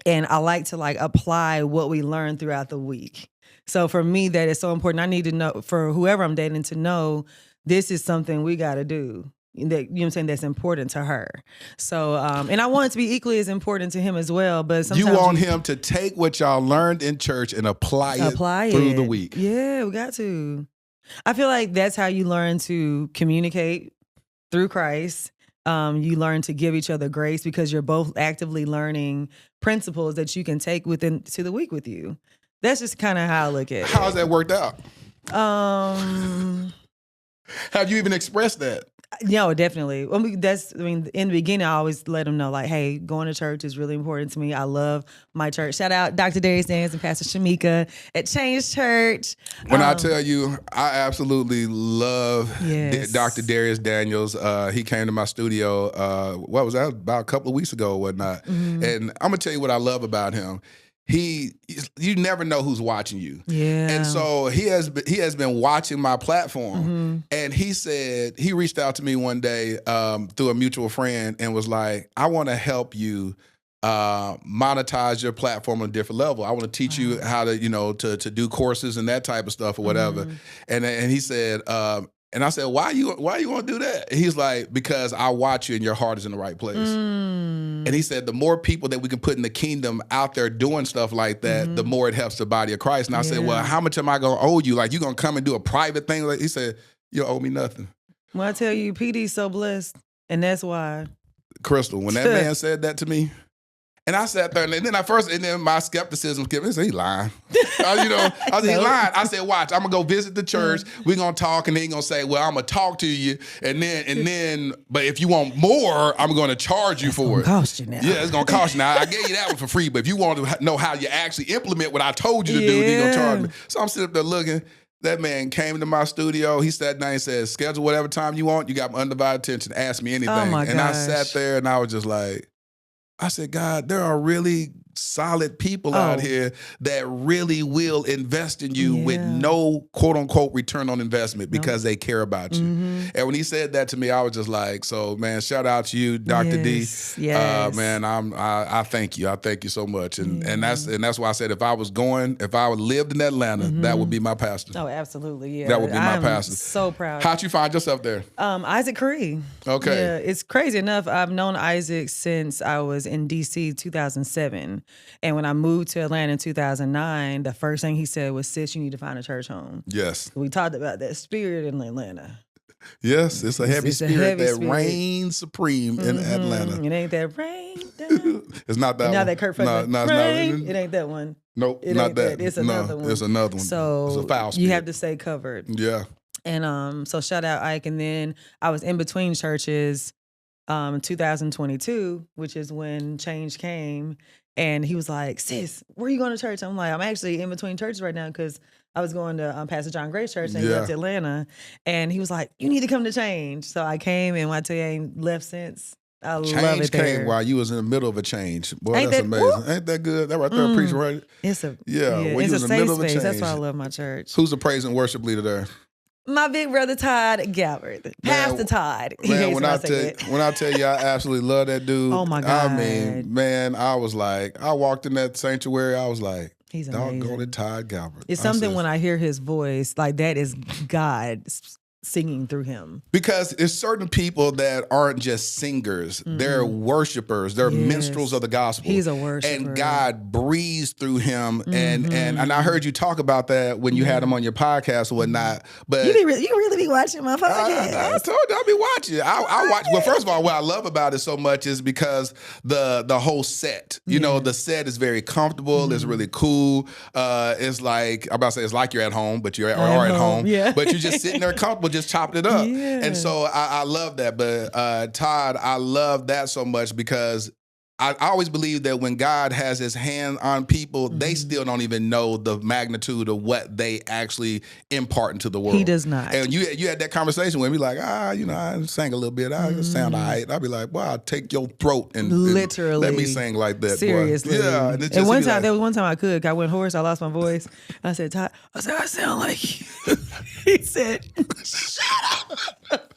And I like to apply what we learn throughout the week. So for me, that is so important. I need to know, for whoever I'm dating, to know this is something we got to do. That, you know what I'm saying, that's important to her. So, and I want it to be equally as important to him as well. But sometimes you want him to take what y'all learned in church and apply it through the week. Yeah, we got to. I feel like that's how you learn to communicate through Christ. You learn to give each other grace because you're both actively learning principles that you can take to the week with you. That's just kind of how I look at it. How's that worked out? Have you even expressed that? No, definitely. In the beginning, I always let them know, hey, going to church is really important to me. I love my church. Shout out Dr. Darius Daniels and Pastor Shamika at Change Church. When I tell you, I absolutely love Dr. Darius Daniels. He came to my studio, what was that, about a couple of weeks ago or whatnot. Mm-hmm. And I'm going to tell you what I love about him. You never know who's watching you. Yeah. And so he has been watching my platform. And he reached out to me one day through a mutual friend and was like, I want to help you monetize your platform on a different level. I want to teach you how to, to do courses and that type of stuff or whatever. And he said, and I said, why you want to do that? And he's like, because I watch you and your heart is in the right place. And he said, the more people that we can put in the kingdom out there doing stuff like that, the more it helps the body of Christ. And I said, well, how much am I going to owe you? Like, you going to come and do a private thing? He said, you owe me nothing. Well, I tell you, PD's so blessed. And that's why. Crystal, when that man said that to me, and I sat there, and then my skepticism came. I said, he lying. I said, he lying. I said, watch, I'm gonna go visit the church. We're gonna talk, and then he's gonna say, well, I'm gonna talk to you, and then, but if you want more, I'm gonna charge you for it. Cost you now. Yeah, it's gonna cost you now. I gave you that one for free, but if you want to know how you actually implement what I told you to do, then you're gonna charge me. So I'm sitting up there looking. That man came into my studio. He sat down and said, schedule whatever time you want. You got my undivided attention. Ask me anything. Oh my and I gosh. sat there and I was just like, I said, God, there are really solid people out here that really will invest in you with no quote unquote return on investment because they care about you. And when he said that to me, I was just like, so man, shout out to you, Dr. D. Yes. Man, I thank you. I thank you so much. And that's why I said if I would lived in Atlanta, that would be my pastor. Oh, absolutely. Yeah. That would be my pastor. So proud. How'd you find yourself there? Isaac Curry. Okay. Yeah, it's crazy enough. I've known Isaac since I was in DC 2007. And when I moved to Atlanta in 2009, the first thing he said was, sis, you need to find a church home. Yes. We talked about that spirit in Atlanta. Yes, it's a heavy spirit that spirit. reigns supreme in Atlanta. It ain't that rain down. It's not that Not one. that Kurt Franklin. No, it's rain. not. It ain't that one. Nope, It not ain't that. It's another one. It's another one. So it's a foul spirit. you have to stay covered. Yeah. And so shout out Ike. And then I was in between churches in 2022, which is when change came. And he was like, sis, where are you going to church? I'm like, I'm actually in between churches right now because I was going to Pastor John Gray's church and he left Atlanta. And he was like, you need to come to change. So I came and I tell you, I ain't left since. I love Change it there. came while you was in the middle of a change. Boy, Ain't that's that- amazing. woo! Ain't that good? That right there, preaching right? It's a when it's you a was in the safe middle of a space. That's change. why I love my church. Who's the praise and worship leader there? My big brother Todd Galbert, Pastor Todd. He Man, hates when I say that. I tell you, I absolutely love that dude. Oh my God. I mean, man, I was like, I walked in that sanctuary, I was like, He's amazing. doggone it, Todd Galbert. It's something when I hear his voice, like that is God singing through him. Because there's certain people that aren't just singers. They're worshipers. They're minstrels of the gospel. He's a worshiper. And God breathes through him. And I heard you talk about that when you had him on your podcast or whatnot. But You really be watching my podcast. I told you I'll be watching. I watch. Well, first of all, what I love about it so much is because the whole set. You know, the set is very comfortable. It's really cool. It's like I'm about to say it's like you're at home, but you're at home. Yeah. But you're just sitting there comfortable, just chopping it up. Yeah. And so I love that. But Todd, I love that so much because I always believe that when God has his hand on people, they still don't even know the magnitude of what they actually impart into the world. He does not. And you had that conversation with me like, I sang a little bit. I sound all right. I'd be like, well, I'll take your throat and Literally. let me sing like that. Seriously. Boy. Yeah. And, And one time, there was one time I could. I went hoarse. I lost my voice. I said, Todd, I sound like you. He said, shut up.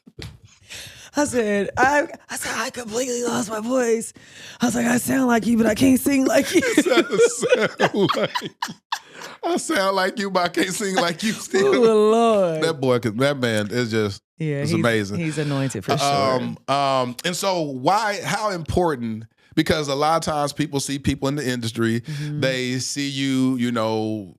I said, I completely lost my voice. I was like, I sound like you, but I can't sing like you. I sound like you, but I can't sing like you still. Oh, Lord. That man is just, it's amazing. He's anointed for sure. And so how important, because a lot of times people see people in the industry, they see you know,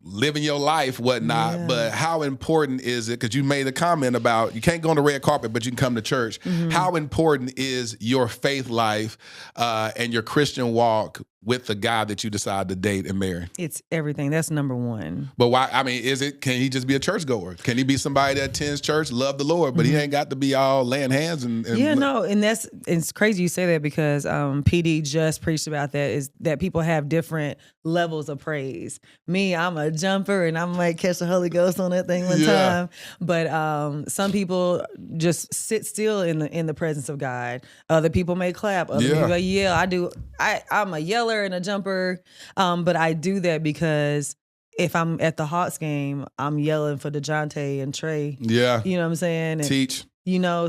living your life, whatnot, but how important is it, because you made a comment about you can't go on the red carpet, but you can come to church. How important is your faith life and your Christian walk with the guy that you decide to date and marry? It's everything. That's number one. But why? I mean, can he just be a churchgoer? Can he be somebody that attends church, love the Lord, but he ain't got to be all laying hands and and it's crazy you say that because PD just preached about that, is that people have different levels of praise. Me, I'm a jumper and I might catch the Holy Ghost on that thing one time. But some people just sit still in the presence of God. Other people may clap. Other people yell. I do. I'm a yeller and a jumper, but I do that because if I'm at the Hawks game, I'm yelling for DeJounte and Trey. Yeah. You know what I'm saying? And, teach.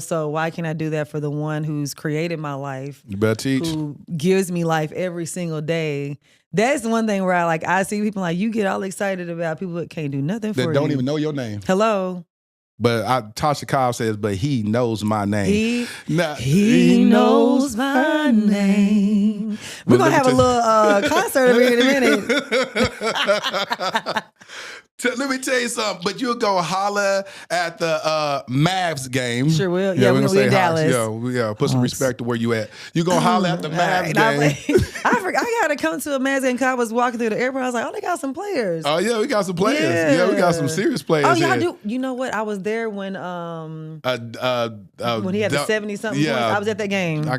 So why can't I do that for the one who's created my life? You better teach. Who gives me life every single day. That's the one thing where I see people like, you get all excited about people that can't do nothing for you. That don't even know your name. Hello. But Tasha Cobb says, but he knows my name. He knows my name. We're going to have a little concert over here in a minute. Let me tell you something. But you'll go holler at the Mavs game. Sure will. Yeah, we're gonna be in Dallas. Yeah, put some respect to where you at. You gonna holler at the Mavs game. I got to come to a Mavs game. I was walking through the airport. I was like, oh, they got some players. Oh yeah, we got some players. Yeah, we got some serious players. Oh yeah, here. I do. You know what? I was there when he had the 70-something points. I was at that game. I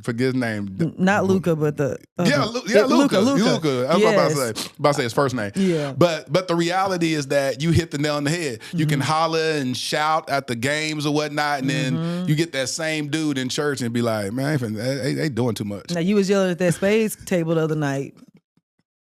forget his name. Not Luca, but the Luca. I was Yes. about to say his first name. Yeah. But the reality is that you hit the nail on the head. You can holler and shout at the games or whatnot, and then you get that same dude in church and be like, man, they doing too much. Now you was yelling at that spades table the other night,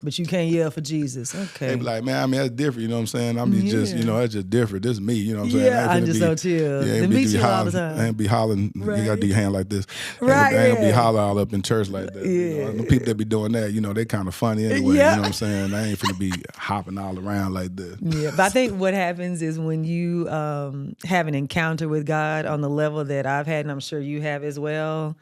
but you can't yell for Jesus. Okay. They be like, man, I mean, that's different. You know what I'm saying? I'm just, that's just different. This is me. You know what I'm saying? Yeah, I'm just so chill. They meet you all the time. I ain't be hollering. Right. You got to do your hand like this. Right. I ain't be hollering all up in church like that. Yeah. You know? The people that be doing that, they kind of funny anyway. Yeah. You know what I'm saying? I ain't finna be hopping all around like this. Yeah, but I think what happens is when you have an encounter with God on the level that I've had, and I'm sure you have as well,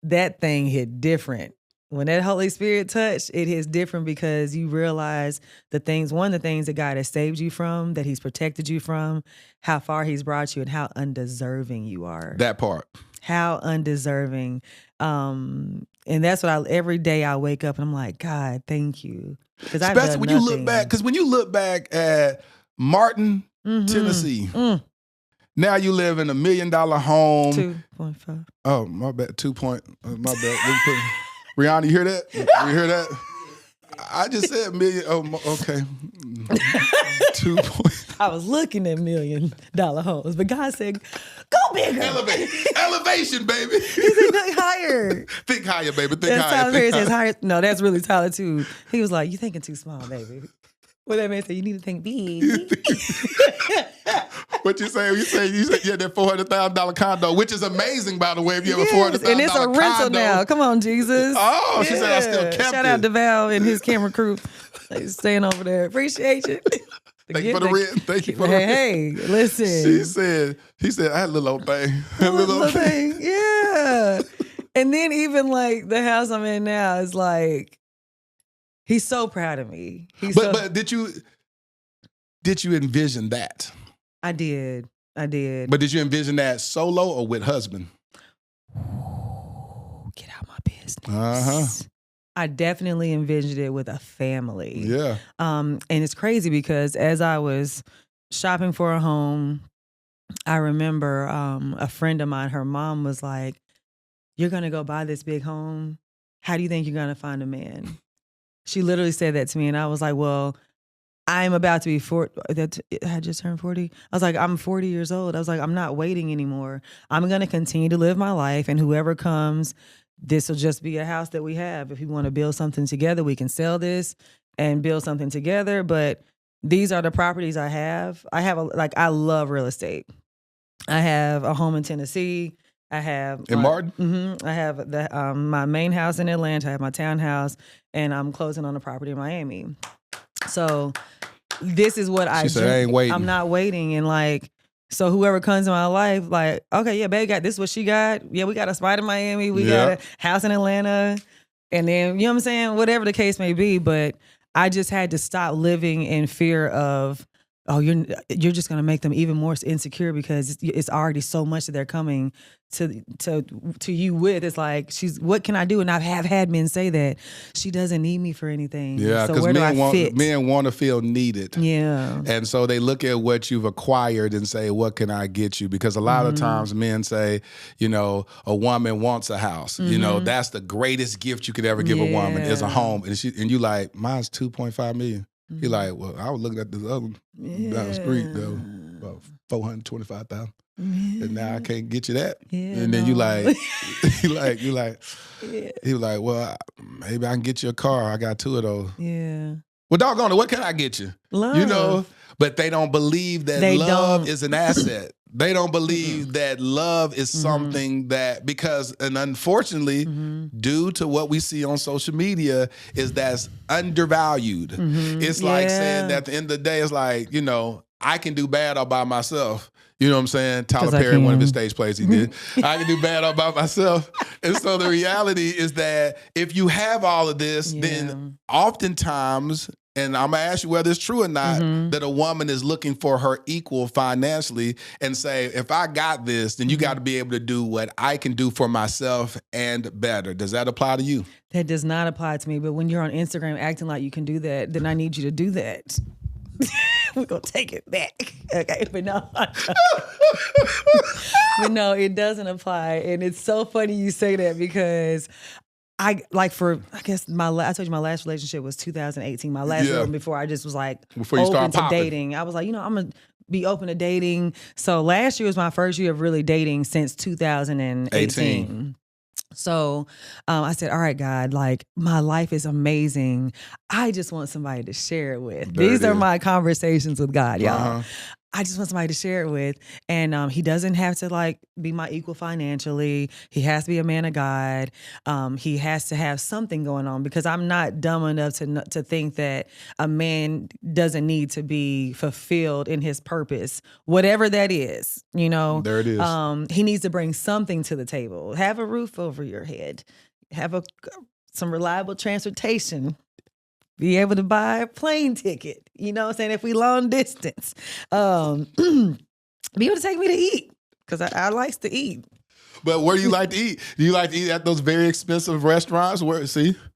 that thing hit different. When that Holy Spirit touched, it hits different because you realize one of the things that God has saved you from, that he's protected you from, how far he's brought you, and how undeserving you are. That part. How undeserving. And that's what every day I wake up and I'm like, God, thank you. Especially when you look back, because when you look back at Martin, Tennessee, now you live in $1 million home. 2.5. Oh, my bad. 2 point. My bad. Rihanna, you hear that? You hear that? I just said million. Oh, okay. 2 point. I was looking at $1 million homes, but God said, go bigger. Elevation, baby. He said, look higher. Think higher, baby. Think That's higher. Tyler Perry says higher. No, that's really Tyler too. He was like, you thinking too small, baby. What that man said, you need to think big. What you say? You said yeah, that $400,000 condo, which is amazing, by the way. If you have a $400,000 and it's a rental condo. now. Come on, Jesus. Oh, she said I still kept Shout out to Val and his camera crew. They staying over there. Appreciate you. Thank you for the rent. Thank you for the rent. Hey, listen. He said, I had a little old thing. Little thing. Yeah. And then even like the house I'm in now is like, he's so proud of me. But did you envision that? I did. But did you envision that solo or with husband? Get out my business. I definitely envisioned it with a family. Yeah. And it's crazy because as I was shopping for a home, I remember a friend of mine, her mom was like, you're going to go buy this big home. How do you think you're going to find a man? She literally said that to me. And I was like, well, I'm about to be 40. I just turned 40. I was like, I'm 40 years old. I was like, I'm not waiting anymore. I'm going to continue to live my life. And whoever comes, this will just be a house that we have. If we want to build something together, we can sell this and build something together. But these are the properties I have. I love real estate. I have a home in Tennessee. I have in Martin. I have my main house in Atlanta. I have my townhouse, and I'm closing on a property in Miami. So this is what I said, I ain't waiting. I'm not waiting, and so whoever comes in my life, okay, yeah, babe, this is what she got. Yeah, we got a spot in Miami. We got a house in Atlanta, and then you know what I'm saying. Whatever the case may be, but I just had to stop living in fear of, oh, you're just gonna make them even more insecure because it's already so much that they're coming to you with. It's like, what can I do? And I've had men say that she doesn't need me for anything. Yeah, so because men want to feel needed. Yeah, and so they look at what you've acquired and say, what can I get you? Because a lot of times men say, a woman wants a house. That's the greatest gift you could ever give a woman is a home, and you like, mine's $2.5 million. He like, well, I was looking at this other one down the street though, about $425,000, and now I can't get you that. And then you like, he was like, well, maybe I can get you a car. I got 2 of those. Yeah. Well, doggone it, what can I get you? Love. But they don't believe that love is an asset. They don't believe that love is something that, because, and unfortunately, due to what we see on social media, is that's undervalued. It's like saying that at the end of the day, it's like, I can do bad all by myself. You know what I'm saying? Tyler Perry, one of his stage plays he did. I can do bad all by myself. And so the reality is that if you have all of this, then oftentimes and I'm gonna ask you whether it's true or not, that a woman is looking for her equal financially and say, if I got this, then you got to be able to do what I can do for myself and better. Does that apply to you? That does not apply to me. But when you're on Instagram acting like you can do that, then I need you to do that. We're going to take it back. Okay, but no. But no, it doesn't apply. And it's so funny you say that because I guess I told you my last relationship was 2018. My last one before I just was like before you open start to dating. I was like, I'm going to be open to dating. So last year was my first year of really dating since 2018. So I said, all right, God, like my life is amazing. I just want somebody to share it with. These are my conversations with God, y'all. I just want somebody to share it with. And he doesn't have to like be my equal financially. He has to be a man of God. He has to have something going on because I'm not dumb enough to think that a man doesn't need to be fulfilled in his purpose, whatever that is, There it is. He needs to bring something to the table. Have a roof over your head. Have some reliable transportation. Be able to buy a plane ticket, you know what I'm saying? If we long distance, be able to take me to eat because I like to eat. But where do you like to eat? Do you like to eat at those very expensive restaurants?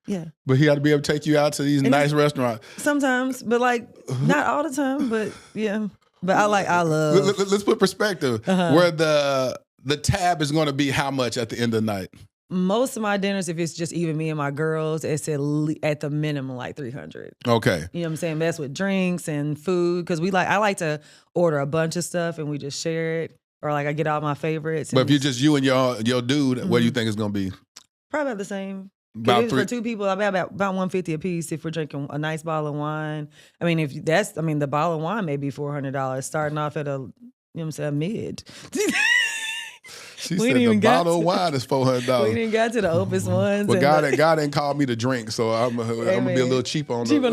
Yeah. But he got to be able to take you out to these nice restaurants. Sometimes, but like not all the time, but yeah. But I love. Let's put perspective. Where the tab is going to be how much at the end of the night? Most of my dinners, if it's just even me and my girls, it's at the minimum like $300. Okay. You know what I'm saying? That's with drinks and food because I like to order a bunch of stuff and we just share it, or like I get all my favorites. But if you're just you and your dude, what do you think it's gonna be? Probably about the same. About for two people, about $150 a piece if we're drinking a nice bottle of wine. I mean, the bottle of wine may be $400, starting off at a mid. She said the bottle of wine is $400. We didn't get to the opus ones. But God didn't call me to drink, so I'm gonna be a little cheap on the wine.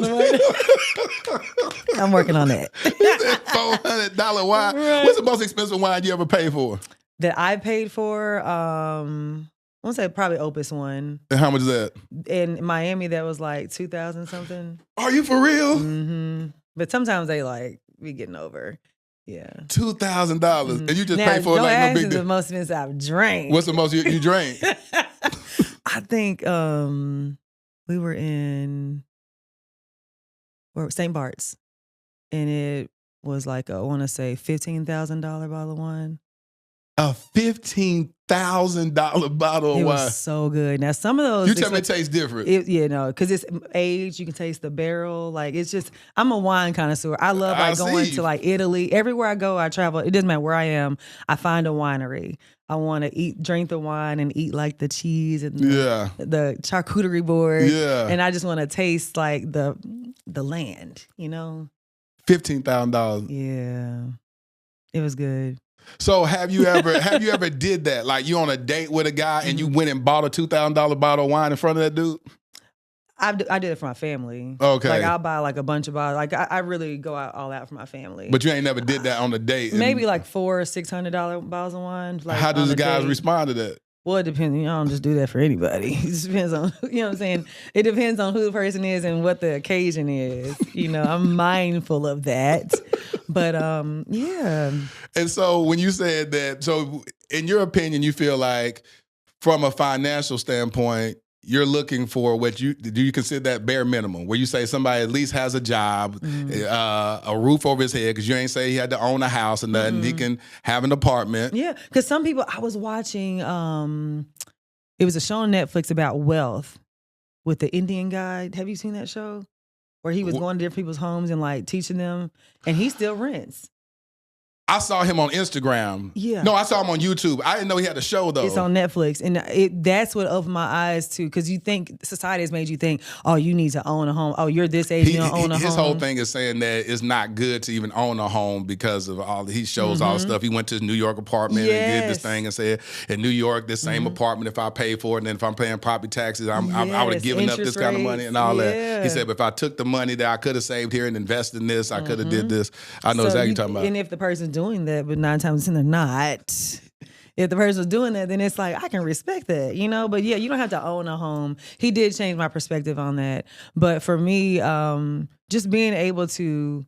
I'm working on that. $400 wine. Right. What's the most expensive wine you ever paid for? That I paid for, I want to say probably Opus one. And how much is that? In Miami, that was like 2,000 something. Are you for real? Mm-hmm. But sometimes they be getting over. Yeah. $2,000. And you just pay for it like no big deal. The most expensive I've drank. What's the most you drank? I think we were in St. Bart's. And it was like I want to say $15,000 bottle of wine. A $15,000 bottle of wine. It was so good. Now some of those you tell me it tastes different. Because it's aged. You can taste the barrel. Like it's just. I'm a wine connoisseur. I love going to like Italy. Everywhere I go, I travel. It doesn't matter where I am. I find a winery. I want to drink the wine and eat like the cheese and the charcuterie board. Yeah. And I just want to taste like the land. $15,000. Yeah, it was good. So have you ever did that? Like you on a date with a guy and you went and bought a $2,000 bottle of wine in front of that dude? I did it for my family. Okay. Like I'll buy like a bunch of bottles. Like I really go all out for my family. But you ain't never did that on a date? Maybe like $400 or $600 bottles of wine. Like how does the guys respond to that? Well, it depends. I don't just do that for anybody. It just depends on, you know what I'm saying? It depends on who the person is and what the occasion is. I'm mindful of that. But yeah. And so when you said that, so in your opinion, you feel like from a financial standpoint, you're looking for do you consider that bare minimum, where you say somebody at least has a job, a roof over his head, because you ain't say he had to own a house or nothing. He can have an apartment. Yeah, because some people, I was watching, it was a show on Netflix about wealth with the Indian guy. Have you seen that show? Where he was going to different people's homes and like teaching them, and he still rents. I saw him on Instagram. Yeah. No, I saw him on YouTube. I didn't know he had a show though. It's on Netflix, and that's what opened my eyes too. Because you think society has made you think, oh, you need to own a home. Oh, you're this age, you don't own a home. His whole thing is saying that it's not good to even own a home because of he shows all the stuff. He went to his New York apartment and did this thing and said, in New York, this same apartment, if I pay for it, and then if I'm paying property taxes, I would have given up this kind of money and all that. He said, but if I took the money that I could have saved here and invested in this, I could have did this. I know exactly what you're talking about. And if the person's doing that, but 9 times 10 they're not, if the person was doing that, then it's like, I can respect that, you know? But yeah, you don't have to own a home. He did change my perspective on that. But for me, just being able to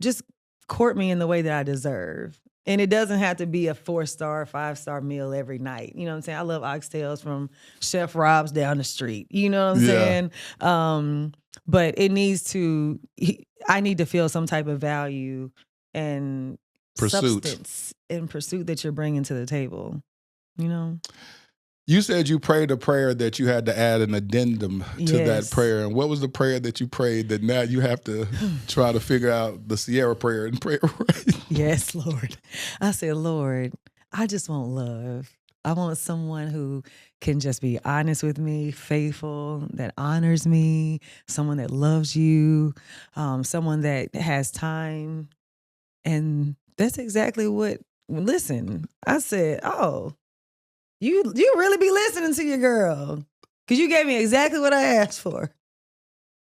just court me in the way that I deserve. And it doesn't have to be a 4-star, 5-star meal every night. You know what I'm saying? I love oxtails from Chef Rob's down the street. You know what I'm saying? But it needs to, I need to feel some type of value and substance and pursuit that you're bringing to the table. You know? You said you prayed a prayer that you had to add an addendum to that prayer. And what was the prayer that you prayed that now you have to try to figure out the Sierra prayer and pray it right? Yes, Lord. I said, Lord, I just want love. I want someone who can just be honest with me, faithful, that honors me, someone that loves you, someone that has time. And that's exactly what, listen, I said, oh, you really be listening to your girl. Because you gave me exactly what I asked for.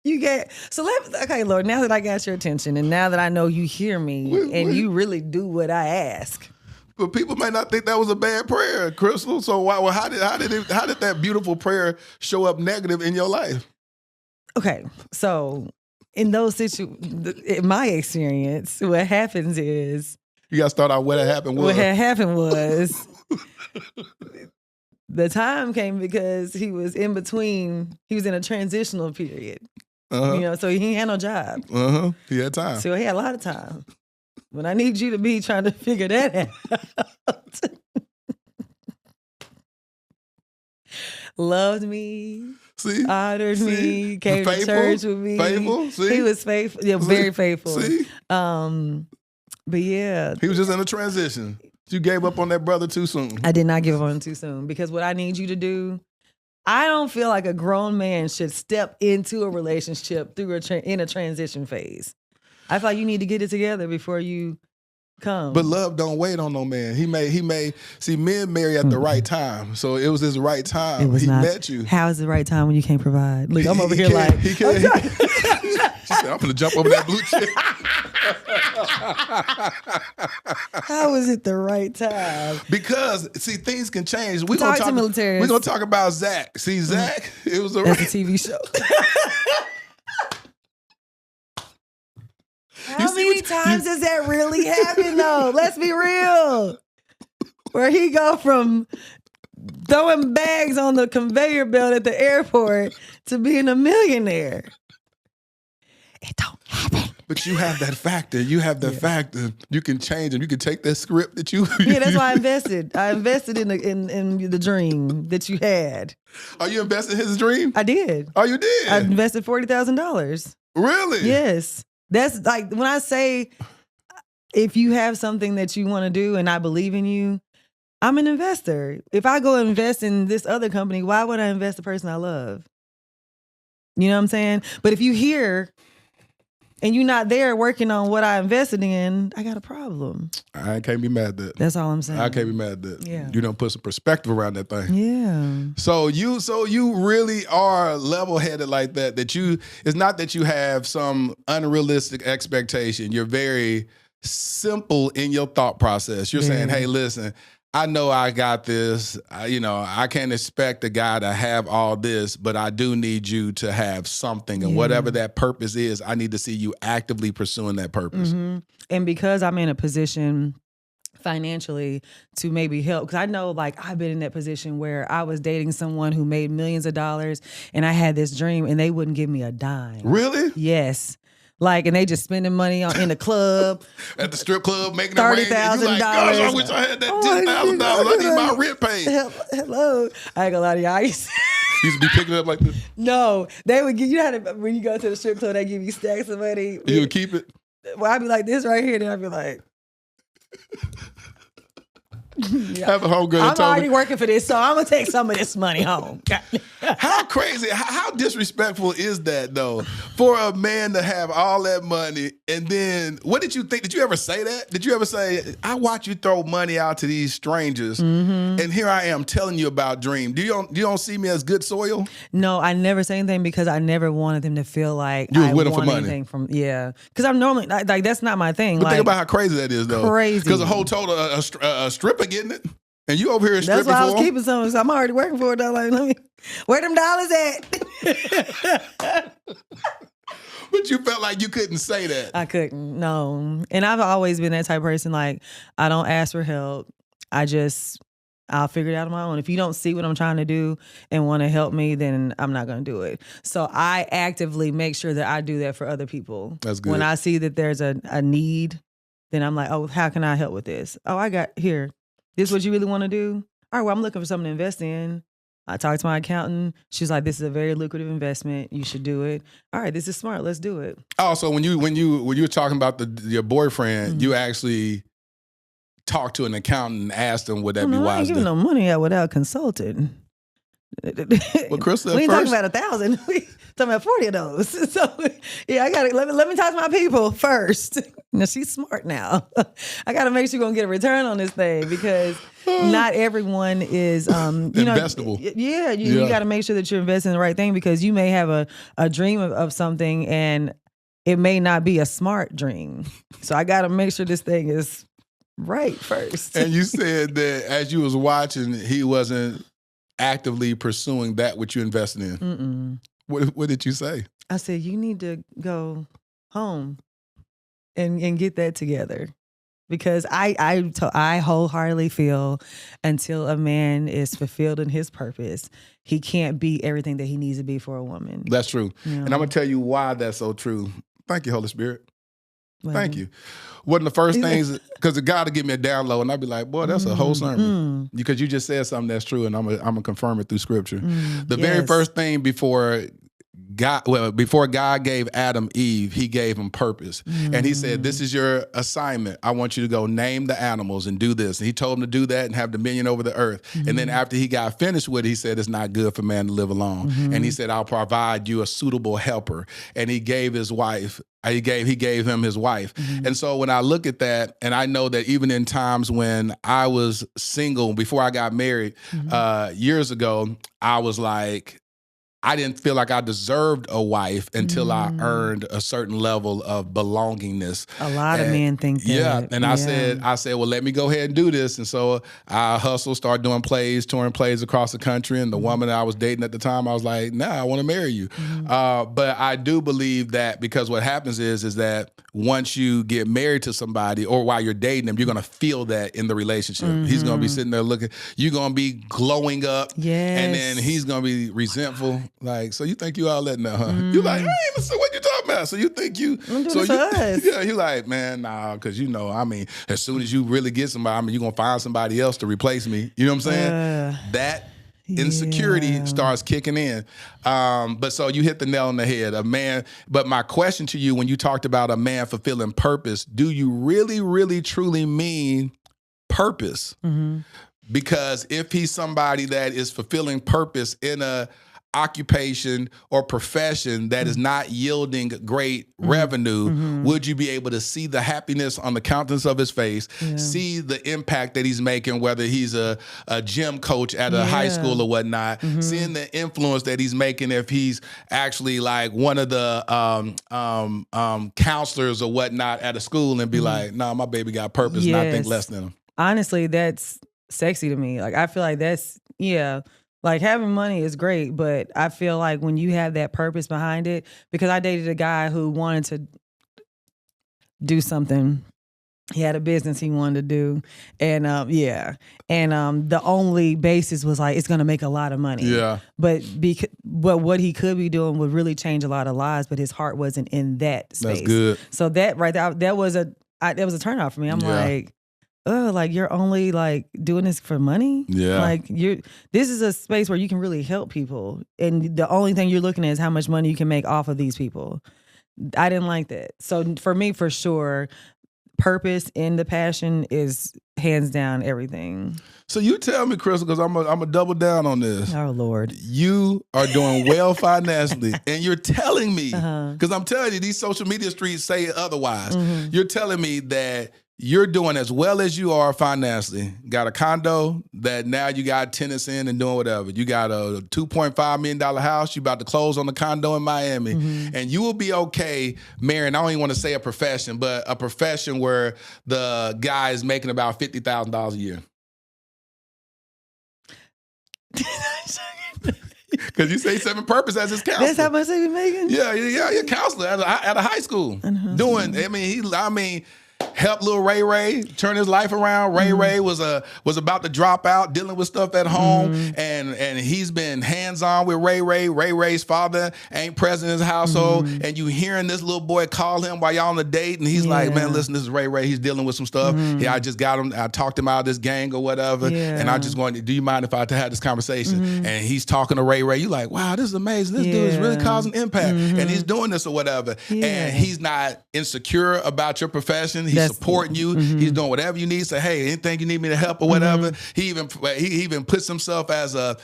Okay, Lord, now that I got your attention and now that I know you hear me and you really do what I ask. But people may not think that was a bad prayer, Crystal. So how did that beautiful prayer show up negative in your life? Okay, so in those situations, in my experience, what happens is you got to start out what had happened was. What had happened was the time came because he was in between. He was in a transitional period. You know, so he had no job. He had time. So he had a lot of time. But I need you to be trying to figure that out. Loved me. See? Honored me. Came to church with me. Faithful? See? He was faithful. Yeah, very faithful. See? But yeah. He was just in a transition. You gave up on that brother too soon. I did not give up on him too soon because what I need you to do, I don't feel like a grown man should step into a relationship through in a transition phase. I feel like you need to get it together before you come. But love don't wait on no man. He may see men marry at the right time. So it was his right time. He met you. How is the right time when you can't provide? Look, I'm over here like she said, I'm gonna jump over that blue chick. How is it the right time? Because see, things can change. We're gonna talk about Zach. See, Zach, it was That's a TV show. How many times does that really happen though? Let's be real. Where he go from throwing bags on the conveyor belt at the airport to being a millionaire. It don't happen. But you have that factor. You have the factor. You can change it. You can take that script that you. Yeah, that's why I invested. I invested in the dream that you had. Are you invested in his dream? I did. Oh, you did? I invested $40,000. Really? Yes. That's like when I say if you have something that you want to do and I believe in you, I'm an investor. If I go invest in this other company, why would I invest in the person I love? You know what I'm saying? But if you hear and you're not there working on what I invested in, I got a problem. I can't be mad at that. That's all I'm saying. I can't be mad at that. Yeah. You don't put some perspective around that thing. Yeah. So you really are level-headed like that. It's not that you have some unrealistic expectation. You're very simple in your thought process. You're saying, hey, listen, I know I got this. I can't expect a guy to have all this, but I do need you to have something. And whatever that purpose is, I need to see you actively pursuing that purpose. Mm-hmm. And because I'm in a position financially to maybe help, because I know like I've been in that position where I was dating someone who made millions of dollars and I had this dream and they wouldn't give me a dime. Really? Yes. Like, and they just spending money in the club. At the strip club, making it rain. $30,000. Like, gosh, I wish I had that $10,000. I need my rent paid. Hello. I ain't gonna lie to you. I used to be picking it up like this? No. They would give you when you go to the strip club, they give you stacks of money. You would keep it? Well, I'd be like this right here, then I'd be like... Have a homegirl. I'm already working for this, so I'm gonna take some of this money home. How crazy, how disrespectful is that though? For a man to have all that money, and then what did you think? Did you ever say that? Did you ever say, I watch you throw money out to these strangers, and here I am telling you about dream. You don't see me as good soil? No, I never say anything because I never wanted them to feel like you was I with them for want money. Anything because I'm normally like that's not my thing. But think about how crazy that is though. Crazy. Because a whole total a stripper getting it. And you over here That's stripping why I for was them? keeping some. So I'm already working for it. Though. Like, where them dollars at? But you felt like you couldn't say that. I couldn't. No. And I've always been that type of person. Like, I don't ask for help. I'll figure it out on my own. If you don't see what I'm trying to do and want to help me, then I'm not going to do it. So I actively make sure that I do that for other people. That's good. When I see that there's a need, then I'm like, oh, how can I help with this? Oh, I got here. This is what you really want to do? All right, well, I'm looking for something to invest in. I talked to my accountant. She's like, this is a very lucrative investment. You should do it. All right, this is smart. Let's do it. Oh, so when you were talking about your boyfriend, you actually talked to an accountant and asked him, would that be I wise? ain't giving no money out without consulting. Well, Crystal, we ain't first, talking about 1,000. We talking about 40 of those. So yeah, I gotta let me talk to my people first. Now she's smart now. I gotta make sure you're gonna get a return on this thing because not everyone is investable. You gotta make sure that you're investing in the right thing because you may have a dream of something and it may not be a smart dream. So I gotta make sure this thing is right first. And you said that as you was watching, he wasn't actively pursuing that which you invested in. What did you say? I said, you need to go home and get that together. Because I wholeheartedly feel until a man is fulfilled in his purpose, he can't be everything that he needs to be for a woman. That's true. You know? And I'm going to tell you why that's so true. Thank you, Holy Spirit. Well, Thank you. One of the first things, because the God would give me a download, and I'd be like, boy, that's a whole sermon. Because you just said something that's true, and I'm gonna confirm it through Scripture. The very first thing before God gave Adam Eve, he gave him purpose. And he said, this is your assignment. I want you to go name the animals and do this. And he told him to do that and have dominion over the earth. And then after he got finished with it, he said, it's not good for man to live alone. And he said, I'll provide you a suitable helper. And he gave his wife, he gave him his wife. And so when I look at that, and I know that even in times when I was single, before I got married, years ago, I was like, I didn't feel like I deserved a wife until I earned a certain level of belongingness. A lot of men think that. Yeah, and I said, well, let me go ahead and do this. And so I hustled, started doing plays, touring plays across the country. And the woman that I was dating at the time, I was like, nah, I want to marry you. But I do believe that because what happens is that once you get married to somebody or while you're dating them, you're going to feel that in the relationship. He's going to be sitting there looking, you're going to be glowing up. Yes. And then he's going to be resentful. Like, so you think you all that now, huh? You like, hey, so what you talking about? So you think you, I'm doing so this for us. yeah, you like, man, nah, because as soon as you really get somebody, you're going to find somebody else to replace me. You know what I'm saying? That insecurity starts kicking in. But so you hit the nail on the head, a man. But my question to you, when you talked about a man fulfilling purpose, do you really, really, truly mean purpose? Because if he's somebody that is fulfilling purpose in a occupation or profession that is not yielding great revenue, would you be able to see the happiness on the countenance of his face, see the impact that he's making, whether he's a gym coach at a high school or whatnot, seeing the influence that he's making if he's actually like one of the counselors or whatnot at a school and be like, nah, my baby got purpose and I think less than him. Honestly, that's sexy to me. Like, I feel like that's, like having money is great, but I feel like when you have that purpose behind it, because I dated a guy who wanted to do something. He had a business he wanted to do. And the only basis was like, it's going to make a lot of money. Yeah. But what he could be doing would really change a lot of lives, but his heart wasn't in that space. That's good. So that right there, that was a turnoff for me. I'm like, oh, like you're only like doing this for money? Yeah. Like this is a space where you can really help people. And the only thing you're looking at is how much money you can make off of these people. I didn't like that. So for me, for sure, purpose in the passion is hands down everything. So you tell me, Crystal, because I'm a double down on this. Oh, Lord. You are doing well financially, and you're telling me, because I'm telling you, these social media streets say otherwise. You're telling me that you're doing as well as you are financially. Got a condo that now you got tenants in and doing whatever. You got a $2.5 million house. You about to close on the condo in Miami. And you will be okay marrying, I don't even want to say a profession, but a profession where the guy is making about $50,000 a year. Because you say seven purpose as his counselor. That's how much they be making? Yeah, you're a counselor at a high school. Doing, help little Ray turn his life around. Ray was about to drop out, dealing with stuff at home, and he's been hands-on with Ray. Ray's father ain't present in his household, and you hearing this little boy call him while y'all on a date, and he's like, man, listen, this is Ray. He's dealing with some stuff. Yeah, I just got him. I talked him out of this gang or whatever, and I just wanted, do you mind if I had this conversation? And he's talking to Ray. You like, wow, this is amazing. This dude is really causing impact, and he's doing this or whatever, and he's not insecure about your profession. He's supporting you. He's doing whatever you need. Say, hey, anything you need me to help or whatever. He even puts himself as a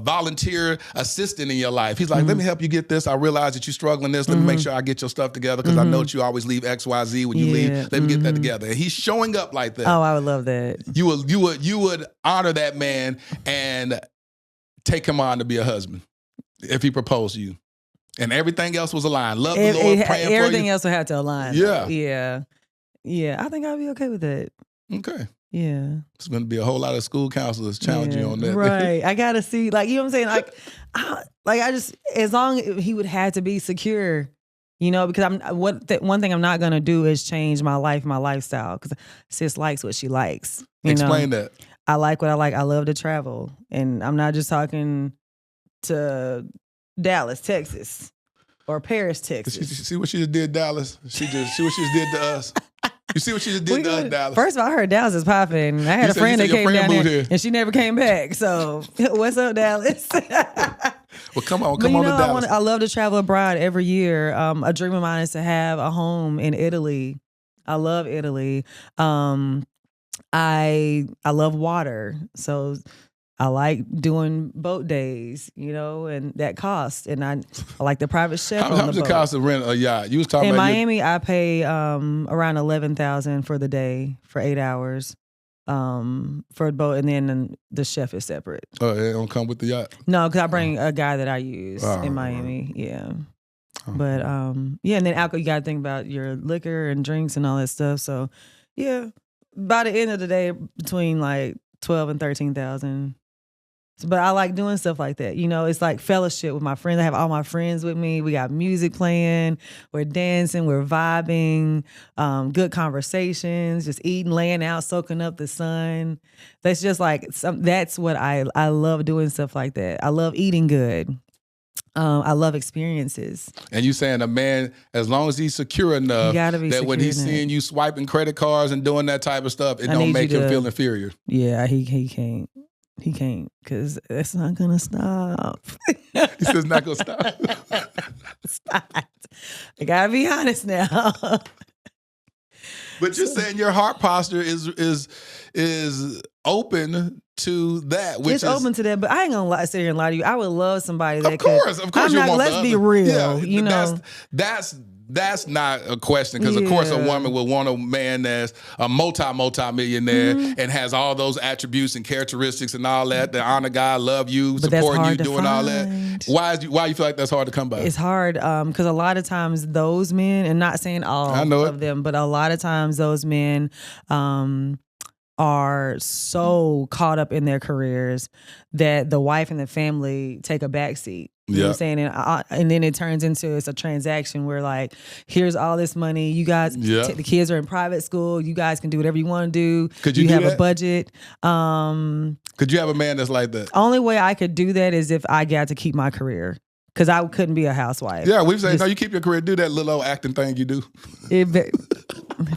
volunteer assistant in your life. He's like, let me help you get this. I realize that you're struggling this. Let me make sure I get your stuff together because I know that you always leave X, Y, Z when you leave. Let me get that together. And he's showing up like that. Oh, I would love that. You would honor that man and take him on to be a husband if he proposed to you. And everything else was aligned. Love the Lord, praying for you. Everything else would have to align. Yeah. Yeah. I think I'd be okay with that. Okay. Yeah. It's going to be a whole lot of school counselors challenging you on that. Right. I got to see, like, you know what I'm saying? I just, as long as he would have to be secure, you know, because one thing I'm not going to do is change my life, my lifestyle, because sis likes what she likes. Explain that. I like what I like. I love to travel. And I'm not just talking to Dallas, Texas, or Paris, Texas. See what she just did, Dallas? See what she just did to us? You see what she just did to us, Dallas? First of all, I heard Dallas is popping. I had a friend that came down here, and she never came back. So, what's up, Dallas? Well, come on to Dallas. I love to travel abroad every year. A dream of mine is to have a home in Italy. I love Italy. I love water, so I like doing boat days, you know, and that cost. And I like the private chef. How much it cost to rent a yacht? You was talking in about Miami. I pay around $11,000 for the day for 8 hours for a boat, and then the chef is separate. Oh, it don't come with the yacht? No, because I bring a guy that I use in Miami. Yeah. But and then alcohol, you got to think about your liquor and drinks and all that stuff. So yeah, by the end of the day, between like 12 and 13,000. But I like doing stuff like that. You know, it's like fellowship with my friends. I have all my friends with me. We got music playing. We're dancing. We're vibing. Good conversations. Just eating, laying out, soaking up the sun. That's just like, that's what I love doing stuff like that. I love eating good. I love experiences. And you saying a man, as long as he's secure enough that when he's seeing you swiping credit cards and doing that type of stuff, it don't make him feel inferior. Yeah, he can't. He can't, because it's not going to stop. He says it's not going to stop. Stop. I got to be honest now. But you're saying your heart posture is open to that. Which it's open to that, but I ain't going to sit here and lie to you. I would love somebody that Of course, you want let's be real, yeah, you know. That's not a question, because of course a woman would want a man that's a multi-millionaire and has all those attributes and characteristics and all that. They honor God, love you, supporting you, doing all that. Why you feel like that's hard to come by? It's hard because a lot of times those men, and not saying all of them, but a lot of times those men are so caught up in their careers that the wife and the family take a backseat. You know what I'm saying? And then it turns into, it's a transaction where, like, here's all this money. You guys, the kids are in private school. You guys can do whatever you want to do. Could you have that? A budget. Could you have a man that's like that? Only way I could do that is if I got to keep my career. Because I couldn't be a housewife. Yeah, we've said, no, you keep your career, do that little old acting thing you do.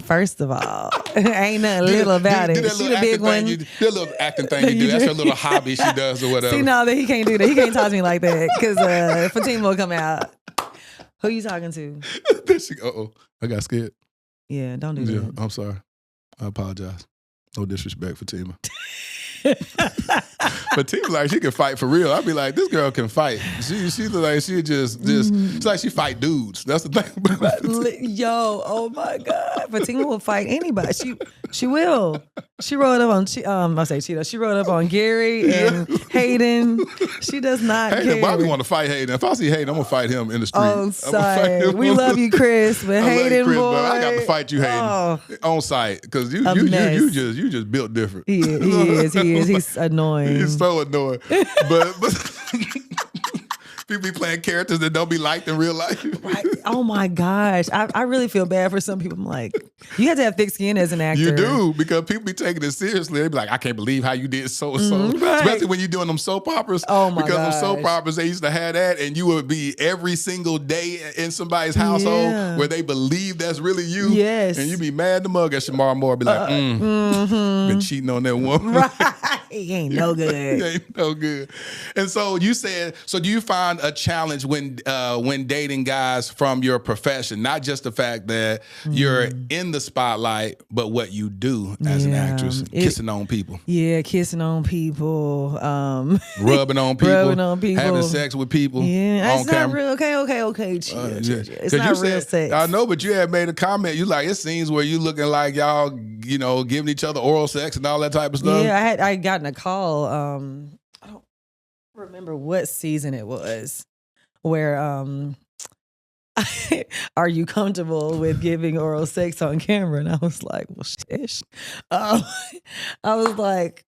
First of all, ain't nothing little about it. She the big one. That little acting thing you do. That's her little hobby she does or whatever. See, no, that he can't do that. He can't talk to me like that, because Fatima will come out. Who you talking to? I got scared. Yeah, don't do that. Yeah, I'm sorry. I apologize. No disrespect, Fatima. But Fatima, like, she can fight for real. I'd be like, this girl can fight. She look like she just it's like she fight dudes. That's the thing. Yo, oh my God, Fatima will fight anybody. She will. She rode up on She rode up on Gary and Hayden. She does not care. Bobby want to fight Hayden. If I see Hayden, I'm gonna fight him in the street. Oh, sorry. We love you, Chris, but Hayden, Chris, boy, but I got to fight you, Hayden, on site, because you just built different. He is. He's annoying. He's so so annoying. But people be playing characters that don't be liked in real life. Right. Oh my gosh. I really feel bad for some people. I'm like, you have to have thick skin as an actor. You do, because people be taking it seriously. They be like, I can't believe how you did so and so. Right. Especially when you're doing them soap operas. Oh my Because them soap gosh. operas, they used to have that, and you would be every single day in somebody's household where they believe that's really you. Yes. And you be mad to mug at Shamar Moore, be like, been cheating on that woman. Right. He ain't no good. Ain't no good. And so you said, so do you find a challenge when dating guys from your profession, not just the fact that you're in the spotlight, but what you do as an actress, kissing on people? Yeah, kissing on people. Rubbing on people. Rubbing on people. Having sex with people. Yeah, on it's camera. not real. Okay. Chill. It's 'Cause not you real said, sex. I know, but you had made a comment. You like, it scenes where you looking like y'all, giving each other oral sex and all that type of stuff. Yeah, I gotten a call. I don't remember what season it was, where are you comfortable with giving oral sex on camera? And I was like, well, shish. I was like,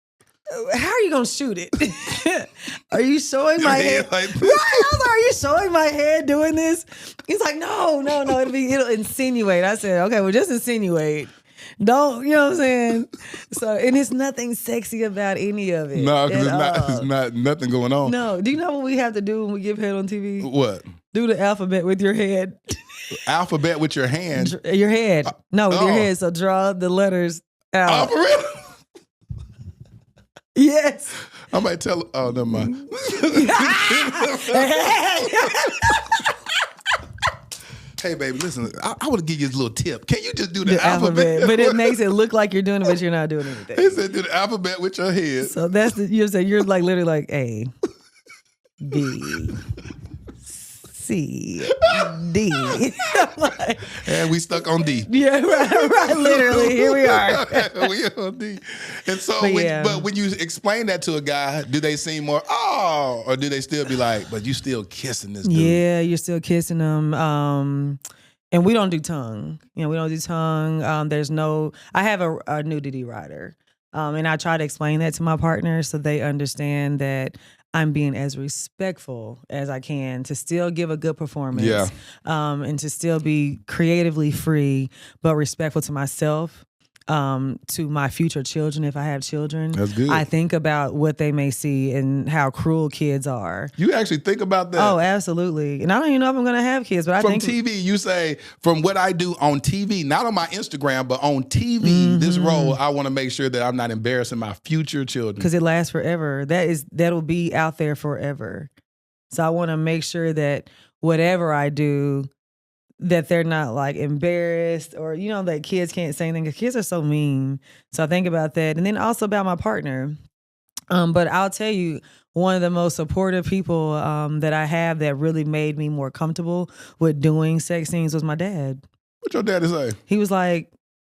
how are you gonna shoot it? Are you showing my head? Like this? Right? I was like, are you showing my head doing this? He's like, no. It'll insinuate. I said, okay, well, just insinuate. Don't, you know what I'm saying? So, and it's nothing sexy about any of it. No, because at it's not nothing going on. No. Do you know what we have to do when we give head on TV? What? Do the alphabet with your head. Alphabet with your hand. Your head. No, with your head. So draw the letters out. Oh, for real? Yes. I might tell. Oh, never mind. Hey, baby, listen. I want to give you a little tip. Can you just do the alphabet? But it makes it look like you're doing it, but you're not doing anything. He said, do the alphabet with your head. So that's you're like literally like A, B, C, D. Like, And we stuck on D. yeah, right. Literally, here we are. We on D. And so, But but when you explain that to a guy, do they seem more, or do they still be like, but you still kissing this dude? Yeah, you're still kissing them. And we don't do tongue. We don't do tongue. There's no. I have a nudity rider, and I try to explain that to my partners so they understand that I'm being as respectful as I can to still give a good performance. Yeah. And to still be creatively free, but respectful to myself, to my future children if I have children. That's good. I think about what they may see and how cruel kids are. You actually think about that? Oh, absolutely. And I don't even know if I'm going to have kids, but I From think TV, you say, from what I do on TV, not on my Instagram, but on TV, this role, I want to make sure that I'm not embarrassing my future children. because it lasts forever. That'll be out there forever. So I want to make sure that whatever I do, that they're not like embarrassed or, that kids can't say anything because kids are so mean. So I think about that. And then also about my partner. But I'll tell you, one of the most supportive people that I have that really made me more comfortable with doing sex scenes was my dad. What your daddy say? He was like,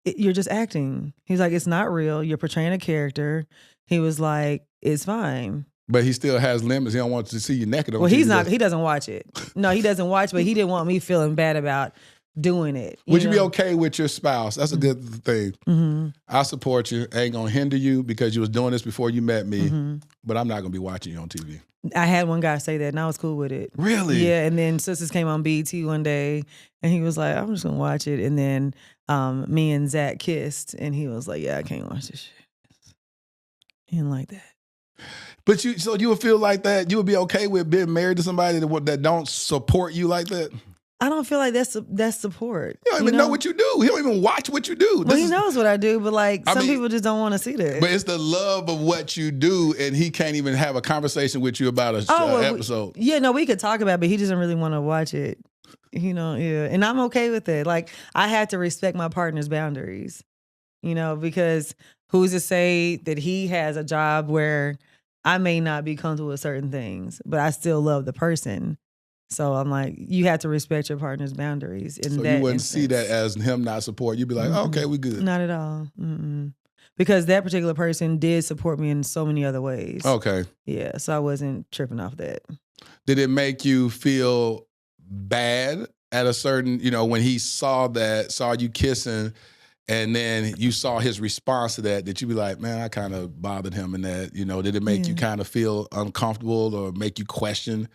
you're just acting. He's like, it's not real. You're portraying a character. He was like, it's fine. But he still has limits. He don't want to see you naked on Well, TV. he's not. He doesn't watch it. No, he doesn't watch. But he didn't want me feeling bad about doing it. Would you be okay with your spouse? That's a good thing. Mm-hmm. I support you. I ain't gonna hinder you because you was doing this before you met me. But I'm not gonna be watching you on TV. I had one guy say that, and I was cool with it. Really? Yeah. And then Sistas came on BET one day, and he was like, "I'm just gonna watch it." And then me and Zach kissed, and he was like, "Yeah, I can't watch this shit." He didn't like that. But so you would feel like that? You would be okay with being married to somebody that don't support you like that? I don't feel like that's support. You don't even know what you do. He don't even watch what you do. Well, he knows what I do, but some mean, people just don't want to see that. But it's the love of what you do, and he can't even have a conversation with you about an episode. We could talk about it, but he doesn't really want to watch it. And I'm okay with it. Like, I have to respect my partner's boundaries, because who's to say that he has a job where I may not be comfortable with certain things, but I still love the person. So I'm like, you have to respect your partner's boundaries. So you wouldn't see that as him not support. You'd be like, oh, okay, we good. Not at all. Because that particular person did support me in so many other ways. Okay. Yeah, so I wasn't tripping off that. Did it make you feel bad at a certain, when he saw you kissing and then you saw his response to that, did you be like, man, I kind of bothered him in that, did it make you kind of feel uncomfortable or make you question,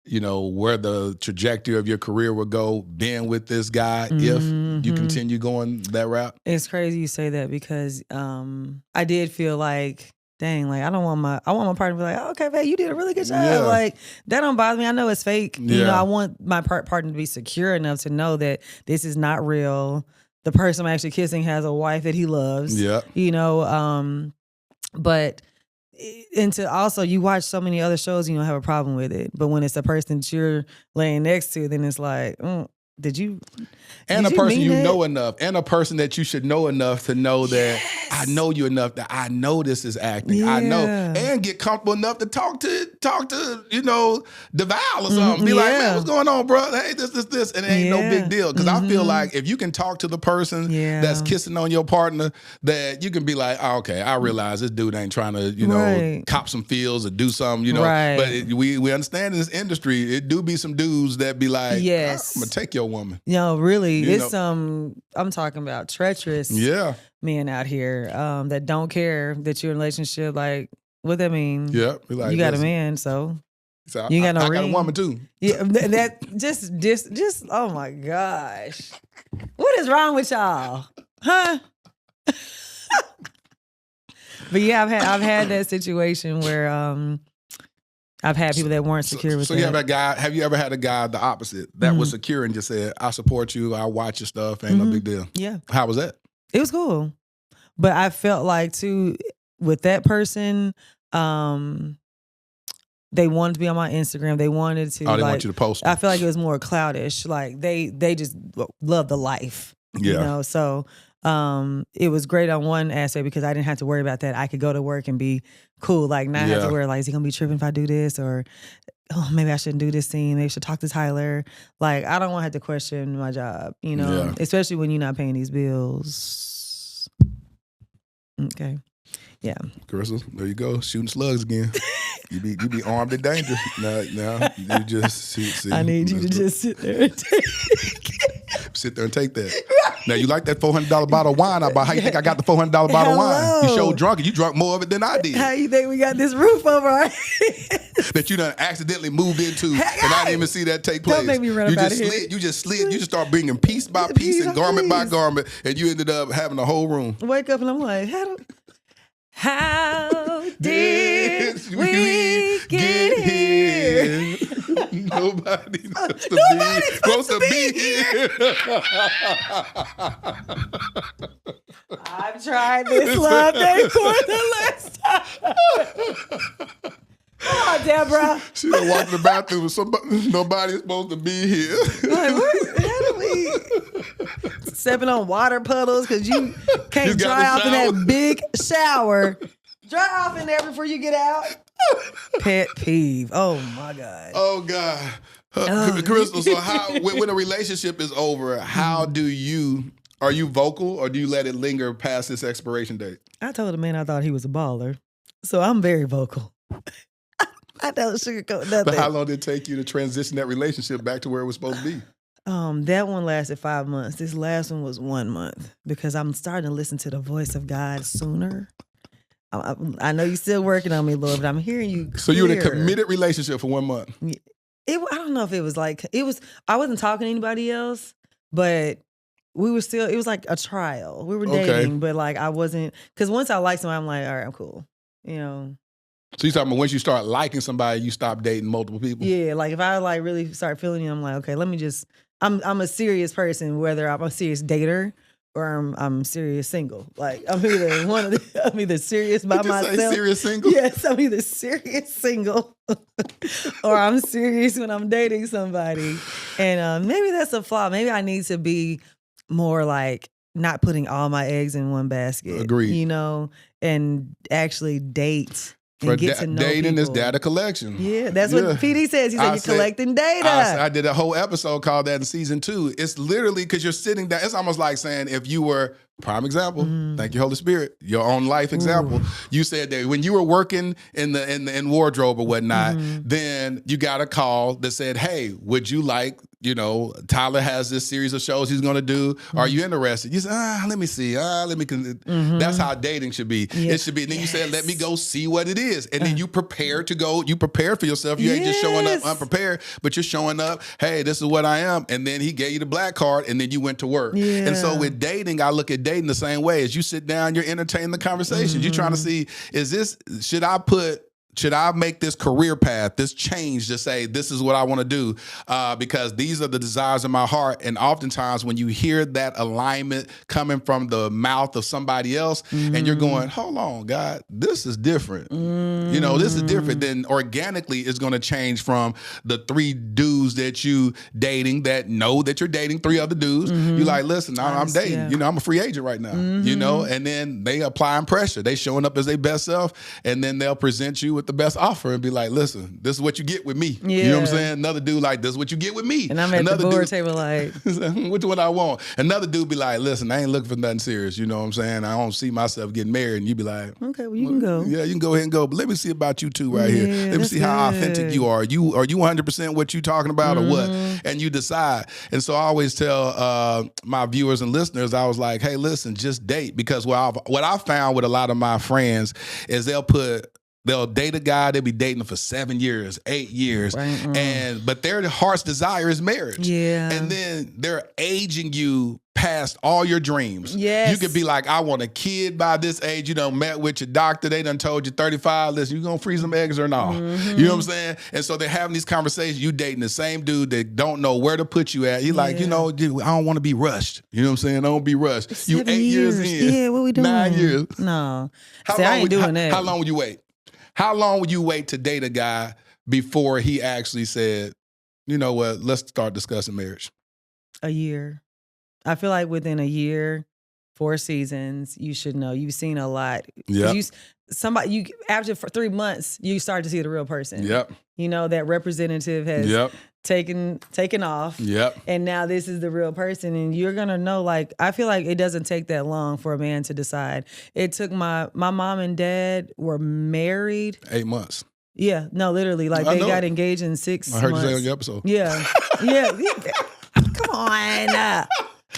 where the trajectory of your career would go being with this guy if you continue going that route? It's crazy you say that because I did feel like, dang, like I want my partner to be like, oh, okay, babe, you did a really good job. Yeah. Like that don't bother me. I know it's fake. Yeah. I want my partner to be secure enough to know that this is not real. The person I'm actually kissing has a wife that he loves. Yeah. But and to also, you watch so many other shows, you don't have a problem with it. But when it's a person that you're laying next to, then it's like, did you? And did a person you mean know enough, and a person that you should know enough to know that I know you enough that I know this is acting. I know, and get comfortable enough to talk to DeVal or something. Be like, man, what's going on, bro? Hey, this, and it ain't no big deal. Because I feel like if you can talk to the person that's kissing on your partner, that you can be like, oh, okay, I realize this dude ain't trying to, cop some feels or do something, Right. But we understand in this industry, it do be some dudes that be like, I'm gonna take your woman. Really, it's I'm talking about treacherous men out here that don't care that you're in a relationship. Like, what that mean? Yeah, be like, you got a man, so you got no ring. I got a woman too. Yeah, that just oh my gosh, what is wrong with y'all, huh? But yeah, I've had that situation where I've had people that weren't secure with so that. have you ever had a guy the opposite that was secure and just said, I support you, I watch your stuff, ain't no big deal? Yeah. How was that? It was cool. But I felt like too, with that person, they wanted to be on my Instagram. They wanted to. Oh, they want you to post. I feel like it was more cloudish. Like they just love the life. Yeah. So it was great on one aspect because I didn't have to worry about that. I could go to work and be cool. Like not have to worry like, is he gonna be tripping if I do this? Or maybe I shouldn't do this scene. Maybe I should talk to Tyler. Like I don't want to have to question my job, especially when you're not paying these bills. Okay. Yeah. Crystal, there you go, shooting slugs again. You be armed and dangerous. Now you just see. I need you to just sit there and sit there and take that. Now you like that $400 bottle of wine I bought. How you think I got the $400 bottle of wine? You showed drunk and you drunk more of it than I did. How you think we got this roof over our heads? That you done accidentally moved into and I didn't even see that take place. Don't make me run up out of here. You just slid. You just start bringing piece by piece and garment by garment, and you ended up having a whole room. Wake up and I'm like, how did we get here? Nobody supposed to be here. I've tried this love day for the last time. Come on, Deborah. She done walked in the bathroom with nobody's supposed to be here. Like, what? How do we stepping on water puddles because you can't dry off in that big shower? Dry off in there before you get out. Pet peeve. Oh my God. Oh God. Crystal, so when a relationship is over, how are you vocal or do you let it linger past its expiration date? I told a man I thought he was a baller. So I'm very vocal. I don't sugarcoat nothing. But how long did it take you to transition that relationship back to where it was supposed to be? That one lasted 5 months. This last one was 1 month because I'm starting to listen to the voice of God sooner. I know you're still working on me, Lord, but I'm hearing you clear. So you were in a committed relationship for 1 month? I don't know if it was like, I wasn't talking to anybody else, but we were still, it was like a trial. We were dating, but like I wasn't, because once I like somebody, I'm like, all right, I'm cool. So you talking about once you start liking somebody, you stop dating multiple people? Yeah, like if I like really start feeling you, I'm like, okay, let me just, I'm a serious person, whether I'm a serious dater or I'm serious single. Like I'm either one of the, I'm either serious by myself. Say serious single? Yes, I'm either serious single or I'm serious when I'm dating somebody. And maybe that's a flaw. Maybe I need to be more like not putting all my eggs in one basket. Agreed. And actually date. And get to know dating people. is data collection. Yeah, that's what PD says. He said you're collecting data. I did a whole episode called that in season 2. It's literally because you're sitting down. It's almost like saying if you were Prime example. Thank you, Holy Spirit. Your own life example. You said that when you were working in wardrobe or whatnot, then you got a call that said, "Hey, would you like, Tyler has this series of shows he's going to do. Are you interested?" You said, "Let me see. That's how dating should be. Yeah. It should be." And then you said, "Let me go see what it is," and then you prepare to go. You prepare for yourself. You ain't just showing up unprepared, but you're showing up. Hey, this is what I am. And then he gave you the black card, and then you went to work. Yeah. And so with dating, I look at dating the same way. As you sit down, you're entertaining the conversation. You're trying to see, should I make this career path, this change to say, this is what I want to do? Because these are the desires of my heart. And oftentimes when you hear that alignment coming from the mouth of somebody else and you're going, hold on, God, this is different. This is different. Then organically it's going to change from the 3 dudes that you dating that know that you're dating 3 other dudes. You're like, listen, I'm dating. Yeah. I'm a free agent right now. And then they applying pressure. They showing up as their best self, and then they'll present you with the best offer and be like, listen, this is what you get with me. Yeah. You know what I'm saying? Another dude like, this is what you get with me. And I'm at the board table like, which one I want? Another dude be like, listen, I ain't looking for nothing serious. You know what I'm saying? I don't see myself getting married. And you be like, okay, well, you can go. Yeah, you can go ahead and go. But let me see about you two right here. Let me see how authentic you are. Are you 100% what you talking about or what? And you decide. And so I always tell my viewers and listeners, I was like, hey, listen, just date. Because what I found with a lot of my friends is they'll date a guy, they'll be dating for 7 years, 8 years, but their heart's desire is marriage. Yeah. And then they're aging you past all your dreams. Yes. You could be like, I want a kid by this age. You done met with your doctor. They done told you 35, listen, you gonna freeze them eggs or not? You know what I'm saying? And so they're having these conversations. You dating the same dude that don't know where to put you at. You're like, dude, I don't want to be rushed. You know what I'm saying? I don't be rushed. 7 8 years in. Yeah, what we doing? 9 years. No. I ain't doing that. How long would you wait? How long would you wait to date a guy before he actually said, you know what, let's start discussing marriage? A year. I feel like within a year, 4 seasons, you should know. You've seen a lot. Yeah. After 3 months, you start to see the real person. Yep. That representative has taken off. Yep. And now this is the real person. And you're gonna know, I feel like it doesn't take that long for a man to decide. It took my mom and dad were married 8 months. Yeah, no, literally. They got engaged in 6 months. I heard you say on your episode. Yeah. Yeah. Come on.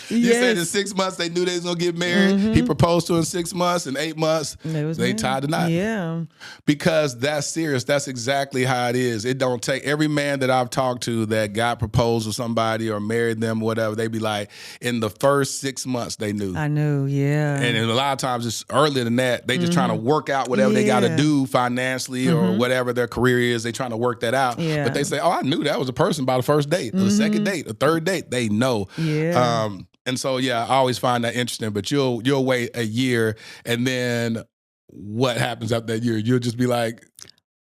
You said in 6 months they knew they was gonna get married. He proposed to her in 6 months. In 8 months, they tied the knot. Yeah. Because that's serious. That's exactly how it is. It don't take every man that I've talked to that got proposed to somebody or married them or whatever, they be like, in the first 6 months they knew. I knew, yeah. And a lot of times it's earlier than that. They just trying to work out whatever they gotta do financially or whatever their career is. They trying to work that out. Yeah. But they say, oh, I knew that was a person by the first date, or the second date, the third date. They know. Yeah. And so, I always find that interesting. But you'll wait a year, and then what happens after that year? You'll just be like,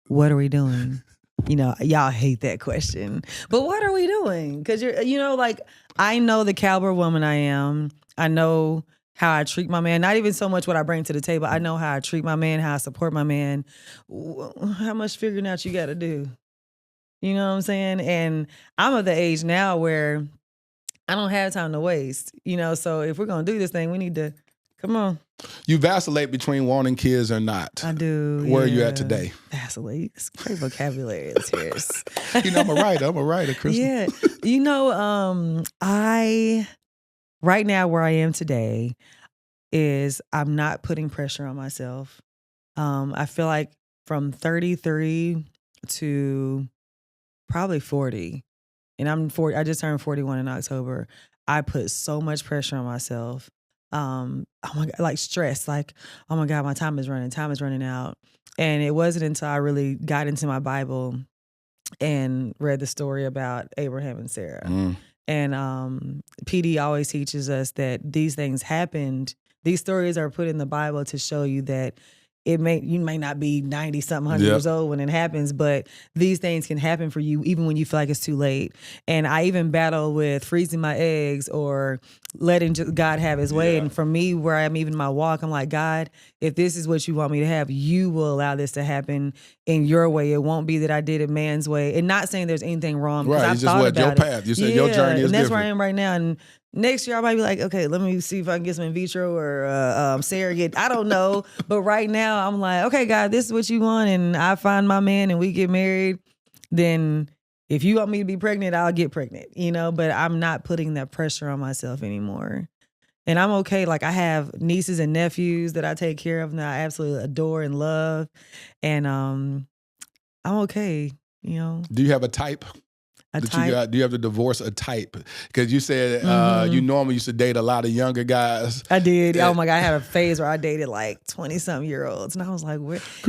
what are we doing? Y'all hate that question. But what are we doing? Because I know the caliber woman I am. I know how I treat my man. Not even so much what I bring to the table. I know how I treat my man, how I support my man. How much figuring out you got to do? You know what I'm saying? And I'm at the age now where I don't have time to waste, so if we're going to do this thing, we need to, come on. You vacillate between wanting kids or not. I do. Where are you at today? Vacillate. It's great vocabulary. It's yours. I'm a writer, Chris. Yeah. Right now where I am today is I'm not putting pressure on myself. I feel like from 33 to probably 40, and I'm 40. I just turned 41 in October. I put so much pressure on myself. Oh my God, stress. Oh my God, my time is running out. And it wasn't until I really got into my Bible and read the story about Abraham and Sarah. And PD always teaches us that these things happened. These stories are put in the Bible to show you that you may not be 90-something, 100 years old when it happens, but these things can happen for you even when you feel like it's too late. And I even battle with freezing my eggs or letting God have his way. Yeah. And for me, where I am even in my walk, I'm like, God, if this is what you want me to have, you will allow this to happen in your way. It won't be that I did it man's way. And not saying there's anything wrong. Right, I've it's just thought what your about path. it. You said your journey is and that's different. where I am right now. And next year I might be like, okay, let me see if I can get some in vitro or surrogate. I don't know. But right now I'm like, okay, God, this is what you want. And I find my man and we get married. Then if you want me to be pregnant, I'll get pregnant, but I'm not putting that pressure on myself anymore. And I'm okay. Like I have nieces and nephews that I take care of and that I absolutely adore and love. And I'm okay, Do you have a type? type. Do you have to divorce a type? Because you said you normally used to date a lot of younger guys. I did. Oh my God, I had a phase where I dated like 20-something-year-olds, and I was like,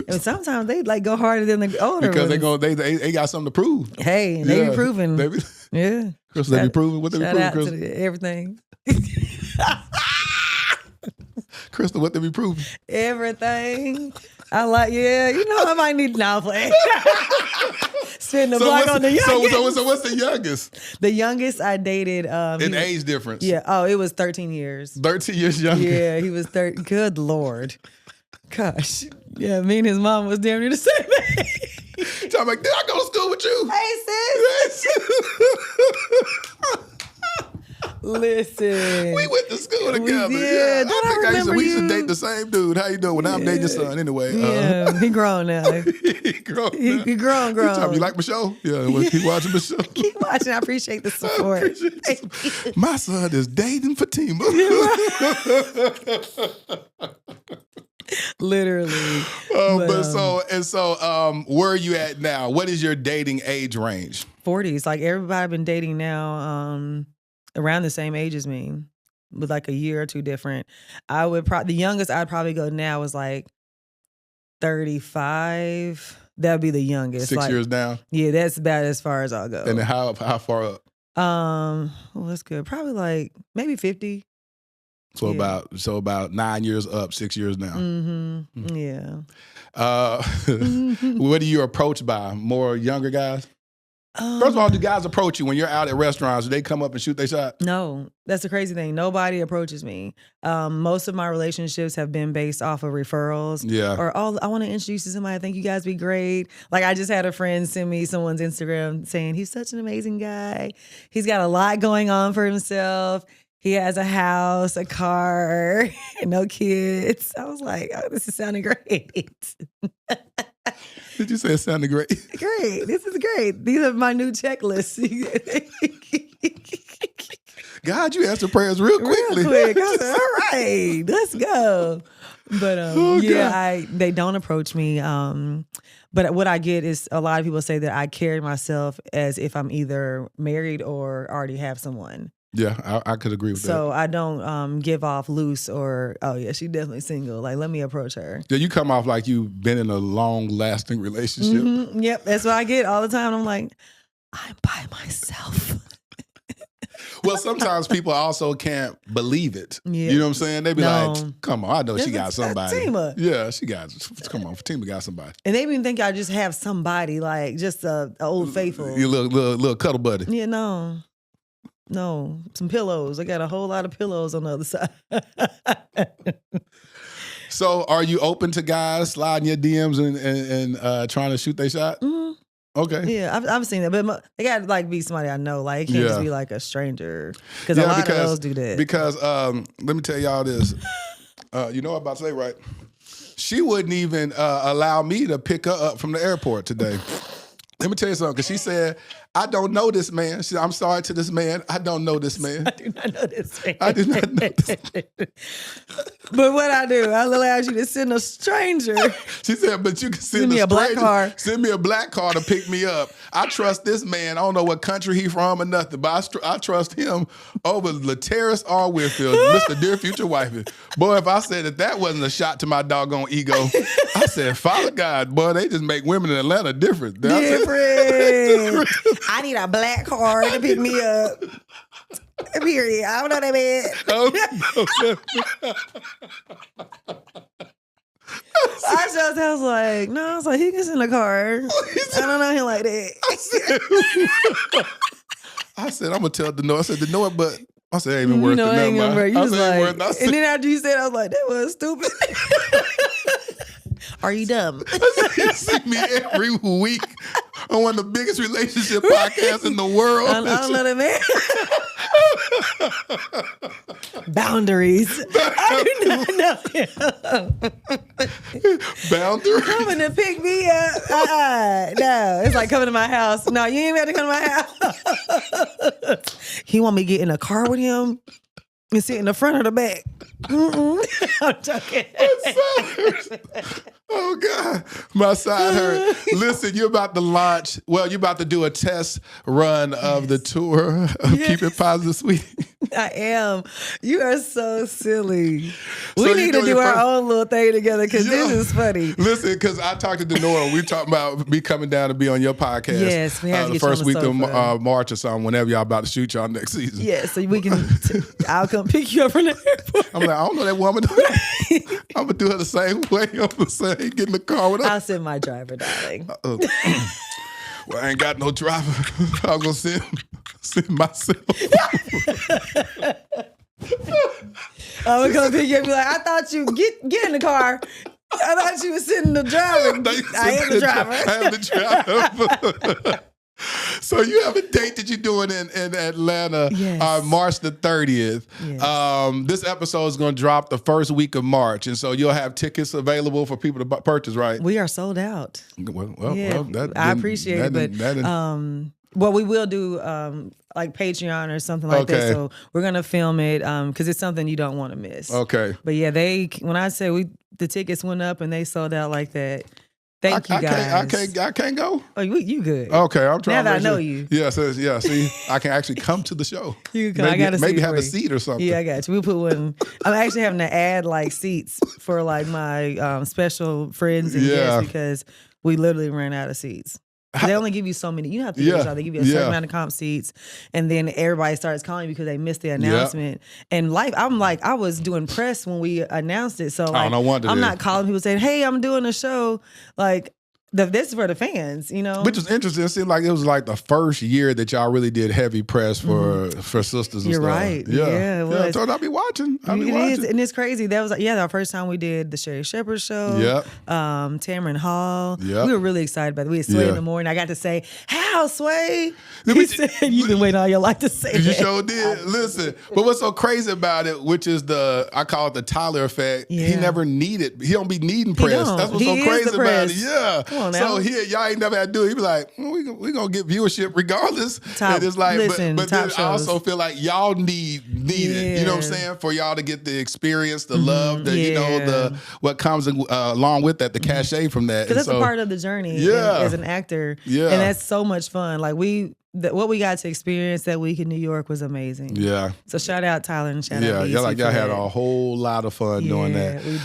and sometimes they like go harder than the older Because ones. they got something to prove. Hey, and they be proving. Yeah, Chris, they be proving what they be shout proving, out Chris. to everything. Crystal, what they be proving? Everything. I like, I might need now play. Spin the block on the youngest. So what's the youngest? The youngest I dated. In age difference? Yeah. Oh, it was 13 years. 13 years younger? Yeah, he was 30. Good Lord. Gosh. Yeah, me and his mom was damn near the same age. So I'm like, did I go to school with you? Hey, sis. Listen. We went to school together. did. Don't I remember we used to you? date the same dude. How you doing? Well, now I'm dating your son anyway. Yeah, he grown now. He grown. He grown. You like my show? Yeah, well, keep watching my show. Keep watching. I appreciate the support. My son is dating Fatima. Literally. Where are you at now? What is your dating age range? 40s. Like everybody I've been dating now, around the same age as me, with like a year or two different. I would the youngest I'd probably go now is like 35. That would be the youngest. 6 years down. Yeah, that's about as far as I'll go. And then how far up? Well, that's good. Probably like maybe 50. So about 9 years up, 6 years down. Mm-hmm. Yeah. What are you approached by? More younger guys? First of all, do guys approach you when you're out at restaurants? Do they come up and shoot their shot? No, that's the crazy thing. Nobody approaches me. Most of my relationships have been based off of referrals. Yeah. Or, I want to introduce you to somebody. I think you guys be great. Like I just had a friend send me someone's Instagram saying he's such an amazing guy. He's got a lot going on for himself. He has a house, a car, and no kids. I was like, oh, this is sounding great. Did you say it sounded great? Great. This is great. These are my new checklists. God, you answered prayers real quickly. Real quick. I said, all right, let's go. But they don't approach me. But what I get is a lot of people say that I carry myself as if I'm either married or already have someone. Yeah, I could agree with that. So I don't give off loose or, oh yeah, she's definitely single. Like, let me approach her. Yeah, you come off like you've been in a long-lasting relationship. Mm-hmm. Yep, that's what I get all the time. I'm like, I'm by myself. Well, sometimes people also can't believe it. Yeah. You know what I'm saying? They be No. like, come on, I know she got somebody. Fatima. Yeah, come on, Fatima got somebody. And they even think I just have somebody, like just a old faithful. You little cuddle buddy. Yeah, no, some pillows. I got a whole lot of pillows on the other side. So are you open to guys sliding your DMs and trying to shoot their shot? Mm-hmm. Okay. Yeah, I've seen that, but they got to like be somebody I know. Like, it can't just be like a stranger, because a lot of those do that. Because let me tell y'all this. You know what I'm about to say, right? She wouldn't even allow me to pick her up from the airport today. Let me tell you something, because she said, I don't know this man. She said, I'm sorry to this man. I don't know this man. I do not know this man. I do not know this man. But what I do, I'll allow you to send a stranger. She said, but you can send me a black car. Send me a black car to pick me up. I trust this man. I don't know what country he from or nothing, but I trust him over Lateris R. Whitfield, Mr. Dear Future Wifey. Boy, if I said that wasn't a shot to my doggone ego, I said, Father God, boy, they just make women in Atlanta different. Different. I need a black car to pick me up. Period. I don't know that man. I was like, no, I was like, he can send a car. I don't know him like that. I said, I'm gonna tell Denoa. I said, Denoa, but I said, ain't even worth You know, it. it ain't Never gonna mind. work. You I was said, ain't like, worth it. I said, and then after you said, I was like, that was stupid. Are you dumb? you see me every week on one of the biggest relationship podcasts in the world. I don't know that man. Boundaries. I do not know him. Boundaries. Coming to pick me up. No, it's like coming to my house. No, you ain't got to come to my house. He want me to get in a car with him and sit in the front or the back. I'm joking. Oh God, my side hurt. Listen, you're about to launch. Well, you're about to do a test run of the tour of Keep It Positive, Sweetie. I am. You are so silly. So We you need to doing do your our first- own little thing together because this Yeah. is funny. Listen, because I talked to Denora. We talking about me coming down to be on your podcast. Yes, we have to the get you on first the week of sofa. March or something. Whenever y'all about to shoot y'all next season. Yeah, so we can. I'll come pick you up from the airport. I'm like, I don't know that woman. I'm gonna do her the same way. I'm gonna say, get in the car with her. I'll send my driver, darling. Well, I ain't got no driver. I'm gonna send myself. I'm gonna come pick you up and be like, I thought you get in the car. I thought you was sitting in the driver. I am the driver. I am the driver. So you have a date that you're doing in Atlanta Yes. on March the 30th. Yes. This episode is going to drop the first week of March, and so you'll have tickets available for people to purchase, right? We are sold out. Well, Yeah, I appreciate it, but well, we will do like Patreon or something like Okay. that. So we're gonna film it because it's something you don't want to miss. okay. But yeah, when I say the tickets went up and they sold out like that. Thank you guys. I can't go. Oh, you good? Okay, I'm trying. Now that to make I know sure. you. Yeah, see, I can actually come to the show. You can come. I got a seat maybe have for a you. seat or something. Yeah, I got you. We'll put one. I'm actually having to add like seats for like my special friends and Yeah. guests because we literally ran out of seats. They only give you so many. You have to figure this out. They give you a certain Yeah. amount of comp seats, and then everybody starts calling because they missed the announcement. And I'm like, I was doing press when we announced it, so like, no wonder I'm then. not calling people saying, "Hey, I'm doing a show." Like, this is for the fans, you know. Which was interesting. It seemed like it was like the first year that y'all really did heavy press for Sistas and You're stuff. right. Yeah, Yeah, it was. So I'll be watching. It is, and it's crazy. That was our first time we did the Sherry Shepherd show. Yep. Tamron Hall. Yep. We were really excited about it. We had Sway Yeah. in the morning. I got to say, "How Sway?" Let He me- said, "You've been waiting all your life to say You that." sure did. Listen, but what's so crazy about it, which is I call it the Tyler effect. He Yeah. never needed. He don't be needing press. don't. That's what's He so is crazy the about press. it. Yeah. Come on So now. here, y'all ain't never had to do it. He be like, we gonna get viewership regardless. Top- and it's like, listen, but top then I also shows. feel like y'all need it. You know what I'm Yeah. saying? For y'all to get the experience, the love, the you know Yeah. the what comes along with that, the cachet from that. Because And that's a so- part of the journey Yeah. as an actor. Yeah. And that's so much fun. Like what we got to experience that week in New York was amazing. Yeah. So shout out Tyler and shout out Yeah, DC y'all for had that. a whole lot of fun doing Yeah, that. we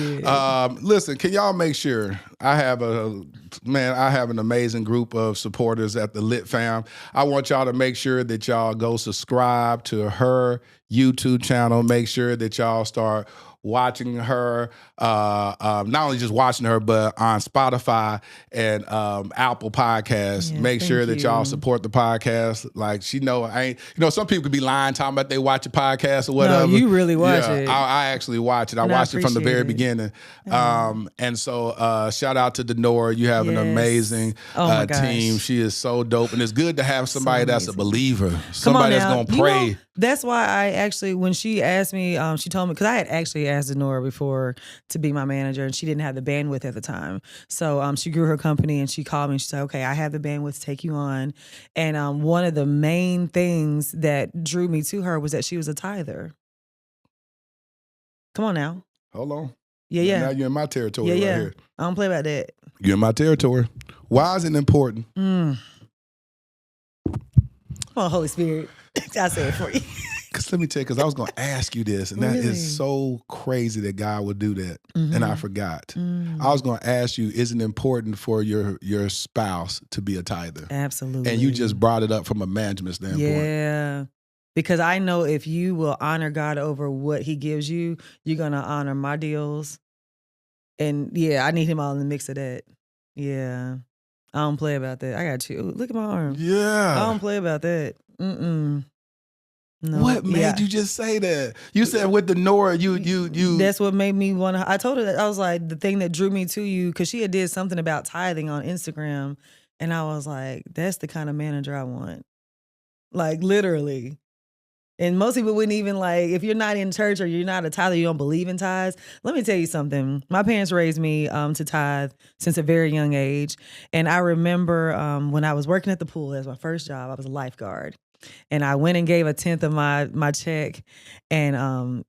did. Listen, can y'all make sure I have an amazing group of supporters at the Lit Fam. I want y'all to make sure that y'all go subscribe to her YouTube channel. Make sure that y'all start watching her, not only just watching her, but on Spotify and Apple Podcasts. Yeah, Make sure thank that y'all you. support the podcast. Like some people could be lying talking about they watch a podcast or whatever. you really watch it. I actually watch it. I And I watched it from the very appreciate beginning. And so shout out to Denora. You have an Yes. amazing Oh my gosh. team. She is so dope. And it's good to have somebody that's a amazing. believer. Come Somebody on that's now. going to You pray. know, that's why I actually, when she asked me, she told me, because I had actually asked Denora before to be my manager, and she didn't have the bandwidth at the time. So she grew her company, and she called me, and she said, "Okay, I have the bandwidth to take you on." And one of the main things that drew me to her was that she was a tither. Come on now. Hold on. Yeah. Now you're in my territory Yeah, right yeah. here. I don't play about that. You're in my territory. Why is it important? Come on, Holy Spirit. I say it for you. Because let me tell you, because I was going to ask you this, and that Really? is so crazy that God would do that, and I forgot. Mm. I was going to ask you, is it important for your spouse to be a tither? Absolutely. And you just brought it up from a management standpoint. Yeah. Because I know if you will honor God over what he gives you, you're going to honor my deals. And yeah, I need him all in the mix of that. Yeah. I don't play about that. I got you. Look at my arm. I Yeah. don't play about that. Mm-mm. No, What made you just say that? You said with the Nora, you. That's what made me want to. I told her that I was like, the thing that drew me to you, because she had did something about tithing on Instagram, and I was like, that's the kind of manager I want. Like literally. And most people wouldn't even like, if you're not in church or you're not a tither, you don't believe in tithes. Let me tell you something. My parents raised me to tithe since a very young age. And I remember when I was working at the pool as my first job, I was a lifeguard. And I went and gave a 10th of my check, and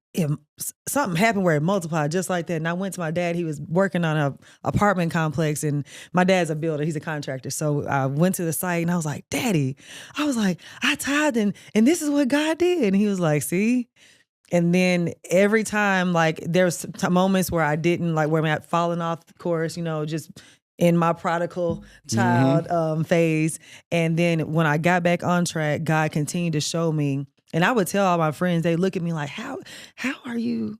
something happened where it multiplied just like that. And I went to my dad. He was working on a apartment complex, and my dad's a builder. He's a contractor. So I went to the site, and I was like, Daddy, I tithed, and this is what God did. And he was like, see? And then every time, like, there's moments where I didn't, like, where I'm falling off the course, just in my prodigal child phase. And then when I got back on track, God continued to show me. And I would tell all my friends, they look at me like, how did you,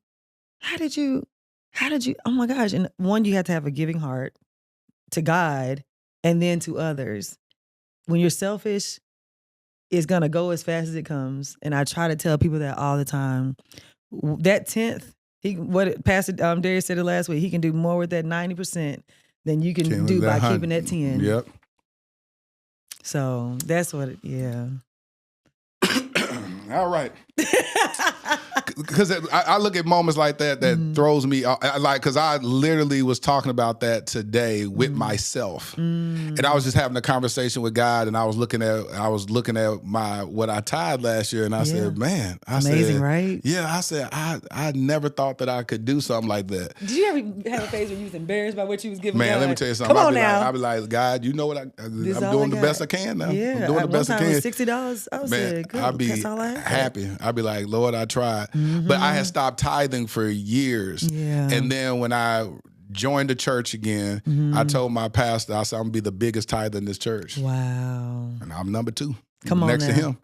oh my gosh. And one, you have to have a giving heart to God and then to others. When you're selfish, it's going to go as fast as it comes. And I try to tell people that all the time. That 10th, Pastor Darius said it last week, he can do more with that 90% than you can do by keeping that 10. Yep. So that's what All right. Because I look at moments like that throws me off. Because I literally was talking about that today with myself, and I was just having a conversation with God, and I was looking at what I tithed last year, and I said, "Man, amazing, right?" Yeah, I said I never thought that I could do something like that. Did you ever have a phase where you was embarrassed by what you was giving? Man, God? let me tell you something. Come on now. I'd be like, God, you know what? I'm doing the best I can now. Yeah, I'm doing the best I can. $60. I was Man, I'd be that's all I had. happy. I'd be like, Lord, I tried. But I had stopped tithing for years. Yeah. And then when I joined the church again, I told my pastor, I said, I'm going to be the biggest tither in this church. Wow. And I'm number 2. Come on next now. to him.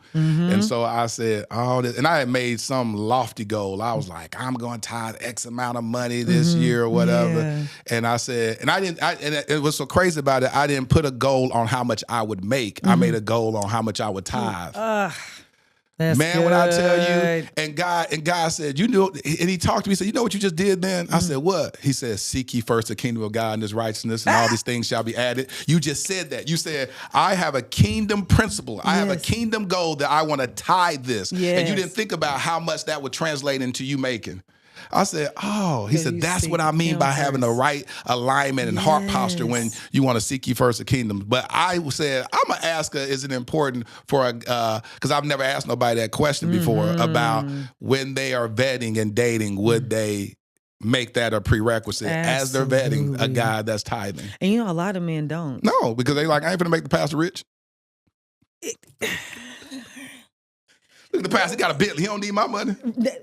And so I said, all this, and I had made some lofty goal. I was like, I'm going to tithe X amount of money this year or whatever. Yeah. And I said, and it was so crazy about it, I didn't put a goal on how much I would make. I made a goal on how much I would tithe. That's man, good. When I tell you, and God said, you know, and he talked to me, he said, you know what you just did then? I said, what? He said, seek ye first the kingdom of God and his righteousness, and all these things shall be added. You just said that. You said, I have a kingdom principle. I have a kingdom goal that I want to tithe this. Yes. And you didn't think about how much that would translate into you making. I said, oh, he said, that's what I mean by having the right alignment and heart posture when you want to seek ye first the kingdom. But I said, I'm going to ask her, is it important for, because I've never asked nobody that question before about when they are vetting and dating, would they make that a prerequisite as they're vetting a guy that's tithing? And you know, a lot of men don't. No, because they like, I ain't finna make the pastor rich. Look at the pastor, he got a Bentley. He don't need my money.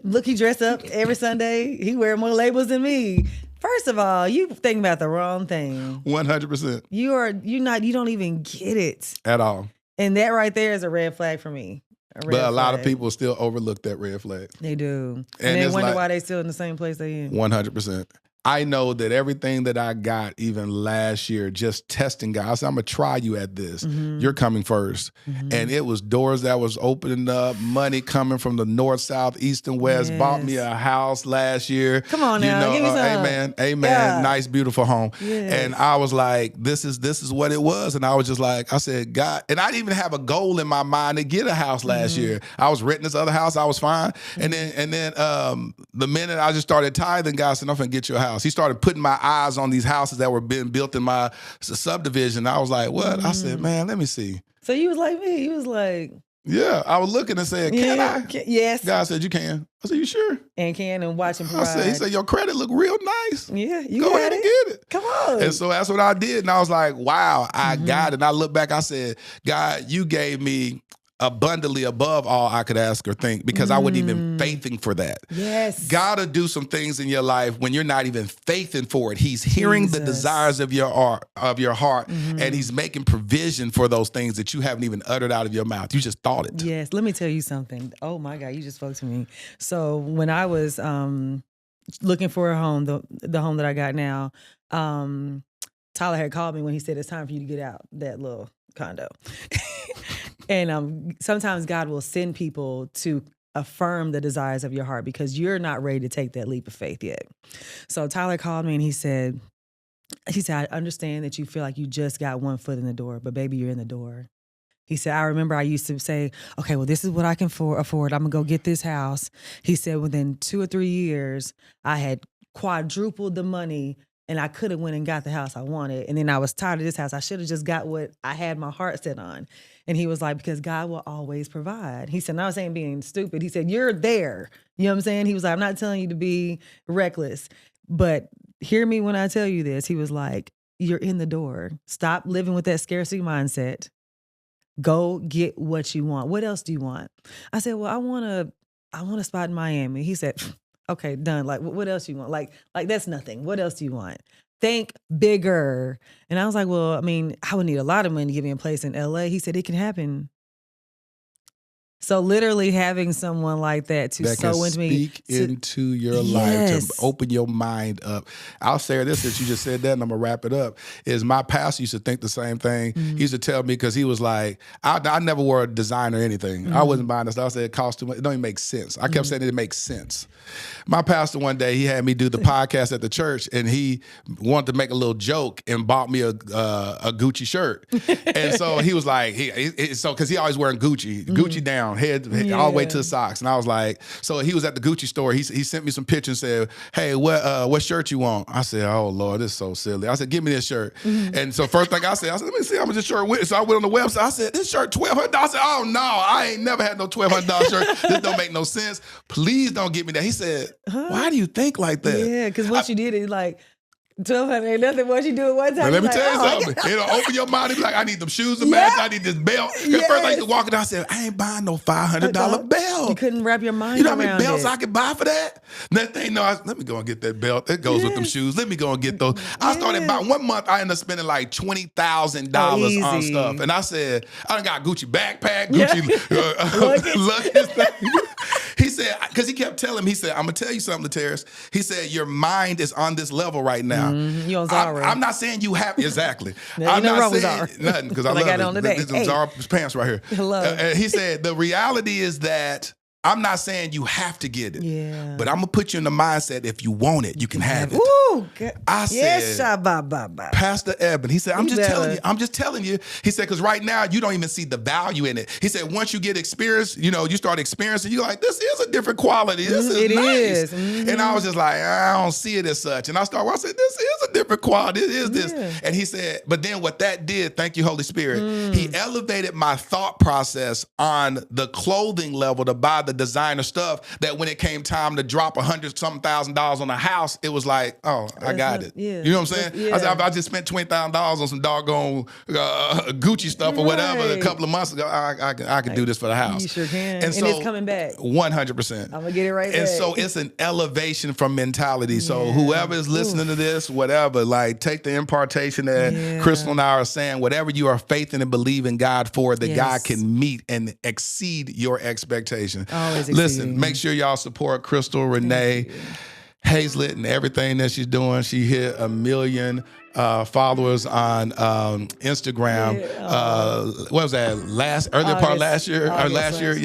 Look, he dressed up every Sunday. He wear more labels than me. First of all, you thinking about the wrong thing. 100%. You don't even get it. At all. And that right there is a red flag for me. But a lot of people still overlook that red flag. They do. And they wonder why they still in the same place they in. 100%. I know that everything that I got, even last year, just testing God, I said, I'm going to try you at this. You're coming first. And it was doors that was opening up, money coming from the north, south, east, and west. Yes. Bought me a house last year. Come on now, give me some. Amen. Yeah. Nice, beautiful home. Yes. And I was like, this is what it was. And I was just like, I said, God, and I didn't even have a goal in my mind to get a house last year. I was renting this other house. I was fine. And then the minute I just started tithing, God said, I'm going to get you a house. He started putting my eyes on these houses that were being built in my subdivision. I was like, what? I said, man, let me see. So you was like me. You was like... Yeah, I was looking and saying, can I? Yes. God said, you can. I said, you sure? And watch him provide. He said, your credit look real nice. Yeah, you go ahead and get it. Come on. And so that's what I did. And I was like, wow, I got it. And I look back, I said, God, you gave me abundantly above all I could ask or think, because I wasn't even faithing for that. Yes. God will do some things in your life when you're not even faithing for it. He's hearing the desires of your heart, and he's making provision for those things that you haven't even uttered out of your mouth. You just thought it. Yes. Let me tell you something. Oh my God, you just spoke to me. So when I was looking for a home, the home that I got now, Tyler had called me when he said it's time for you to get out that little condo. And sometimes God will send people to affirm the desires of your heart because you're not ready to take that leap of faith yet. So Tyler called me and he said, I understand that you feel like you just got one foot in the door, but baby, you're in the door. He said, I remember I used to say, okay, well, this is what I can afford. I'm going to go get this house. He said within 2 or 3 years, I had quadrupled the money and I could have went and got the house I wanted. And then I was tired of this house. I should have just got what I had my heart set on. And he was like, because God will always provide. He said, not saying being stupid. He said, you're there. You know what I'm saying? He was like, I'm not telling you to be reckless, but hear me when I tell you this. He was like, you're in the door. Stop living with that scarcity mindset. Go get what you want. What else do you want? I said, well, I want a spot in Miami. He said, okay, done. Like, what else you want? Like that's nothing. What else do you want? Think bigger. And I was like, well, I mean, I would need a lot of money to give me a place in LA. He said, it can happen. So literally having someone like that to sow into me. Speak into your life, to open your mind up. I'll say this, since you just said that, and I'm going to wrap it up, is my pastor used to think the same thing. He used to tell me, because he was like, I never wore a design or anything. I wasn't buying this. I said, it cost too much. It don't even make sense. I kept saying it makes sense. My pastor one day, he had me do the podcast at the church, and he wanted to make a little joke and bought me a Gucci shirt. And so he was like, because he always wearing Gucci down. Head all the way to the socks. And I was like, so he was at the Gucci store. He sent me some pictures and said, hey, what shirt you want? I said, oh, Lord, this is so silly. I said, give me this shirt. And so first thing I said, let me see how much this shirt with. So I went on the website. I said, this shirt, $1,200. I said, oh, no, I ain't never had no $1,200 shirt. This don't make no sense. Please don't give me that. He said, why do you think like that? Yeah, because what you did is like, 1,200 ain't nothing. What you do at one time. But let me tell you something. It'll open your mind and be like, I need them shoes to match. I need this belt. At first I used to walk in, I said, I ain't buying no $500 belt. You couldn't wrap your mind around it. You know how many belts I could buy for that? Next thing you know, let me go and get that belt. It goes with them shoes. Let me go and get those. I started about 1 month, I ended up spending like $20,000 on stuff. And I said, I done got Gucci backpack, Gucci luggage. He said, because he kept telling me, he said, I'm going to tell you something, Lateris. He said, your mind is on this level right now. You on Zara. I'm not saying you have, exactly. I'm not saying Zara. Nothing, because I love it. This is Zara pants right here. Hello. He said, the reality is that I'm not saying you have to get it. Yeah. But I'm going to put you in the mindset, if you want it, you can have it. Ooh, I said, Pastor Eben, he said, I'm just telling you. He said, because right now you don't even see the value in it. He said, once you get experience, you start experiencing, you're like, this is a different quality. This is nice. And I was just like, I don't see it as such. And I said, this is a different quality. It is this. And he said, but then what that did, thank you, Holy Spirit, he elevated my thought process on the clothing level to buy the designer stuff, that when it came time to drop $100,000 on a house, it was like, oh, I got it. Yeah. You know what I'm saying? I said, if I just spent $20,000 on some doggone Gucci stuff or whatever a couple of months ago, I could do this for the house. You sure can. And so, it's coming back. 100%. I'm going to get it right back. And so it's an elevation from mentality. So whoever is listening to this, whatever, like take the impartation that Crystal and I are saying, whatever you are faithing and believing God for, that God can meet and exceed your expectation. Listen, make sure y'all support Crystal RENEE HAYSLETT and everything that she's doing. She hit 1 million followers on Instagram. What was that? Earlier part of last year?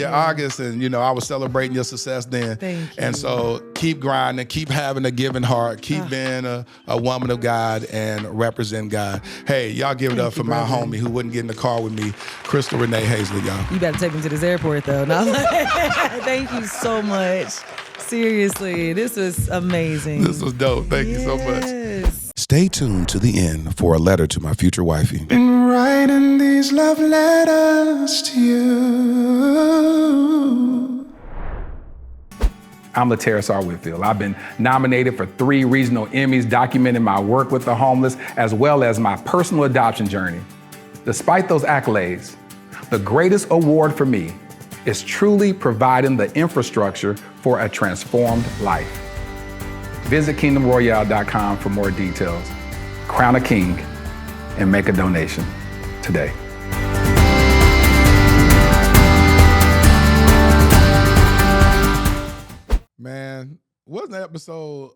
August. And I was celebrating your success then. Thank you. And so keep grinding, keep having a giving heart, keep being a woman of God and represent God. Hey, y'all give it up for my homie who wouldn't get in the car with me, Crystal RENEE HAYSLETT, y'all. You better take me to this airport though. No. Thank you so much. Seriously, this was amazing. This was dope. Thank you so much. Stay tuned to the end for a letter to my future wifey. Been writing these love letters to you. I'm Lateris R. Whitfield. I've been nominated for 3 regional Emmys documenting my work with the homeless, as well as my personal adoption journey. Despite those accolades, the greatest award for me is truly providing the infrastructure for a transformed life. Visit kingdomroyale.com for more details. Crown a king and make a donation today. Man, Wasn't that episode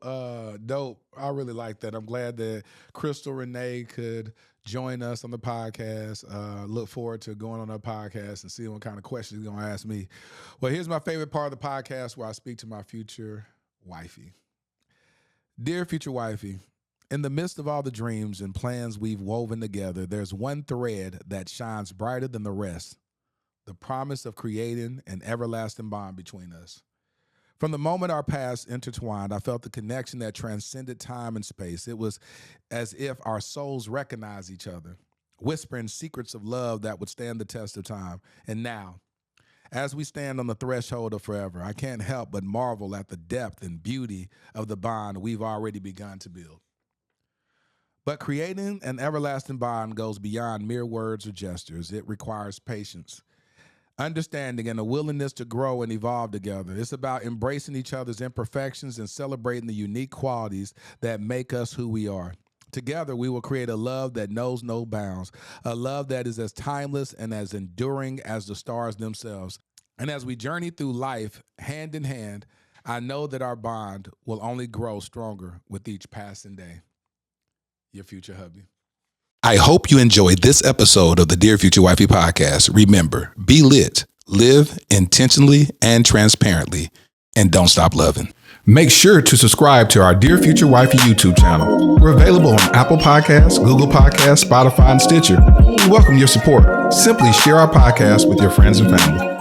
dope? I really like that. I'm glad that Crystal Renee could join us on the podcast. Look forward to going on her podcast and seeing what kind of questions he's going to ask me. Well, here's my favorite part of the podcast where I speak to my future wifey. Dear future wifey, in the midst of all the dreams and plans we've woven together, there's one thread that shines brighter than the rest, the promise of creating an everlasting bond between us. From the moment our paths intertwined, I felt the connection that transcended time and space. It was as if our souls recognized each other, whispering secrets of love that would stand the test of time. And now, as we stand on the threshold of forever, I can't help but marvel at the depth and beauty of the bond we've already begun to build. But creating an everlasting bond goes beyond mere words or gestures. It requires patience, understanding, and a willingness to grow and evolve together. It's about embracing each other's imperfections and celebrating the unique qualities that make us who we are. Together, we will create a love that knows no bounds, a love that is as timeless and as enduring as the stars themselves. And as we journey through life hand in hand, I know that our bond will only grow stronger with each passing day. Your future hubby. I hope you enjoyed this episode of the Dear Future Wifey podcast. Remember, be lit, live intentionally and transparently, and don't stop loving. Make sure to subscribe to our Dear Future Wifey YouTube channel. We're available on Apple Podcasts, Google Podcasts, Spotify, and Stitcher. We welcome your support. Simply share our podcast with your friends and family.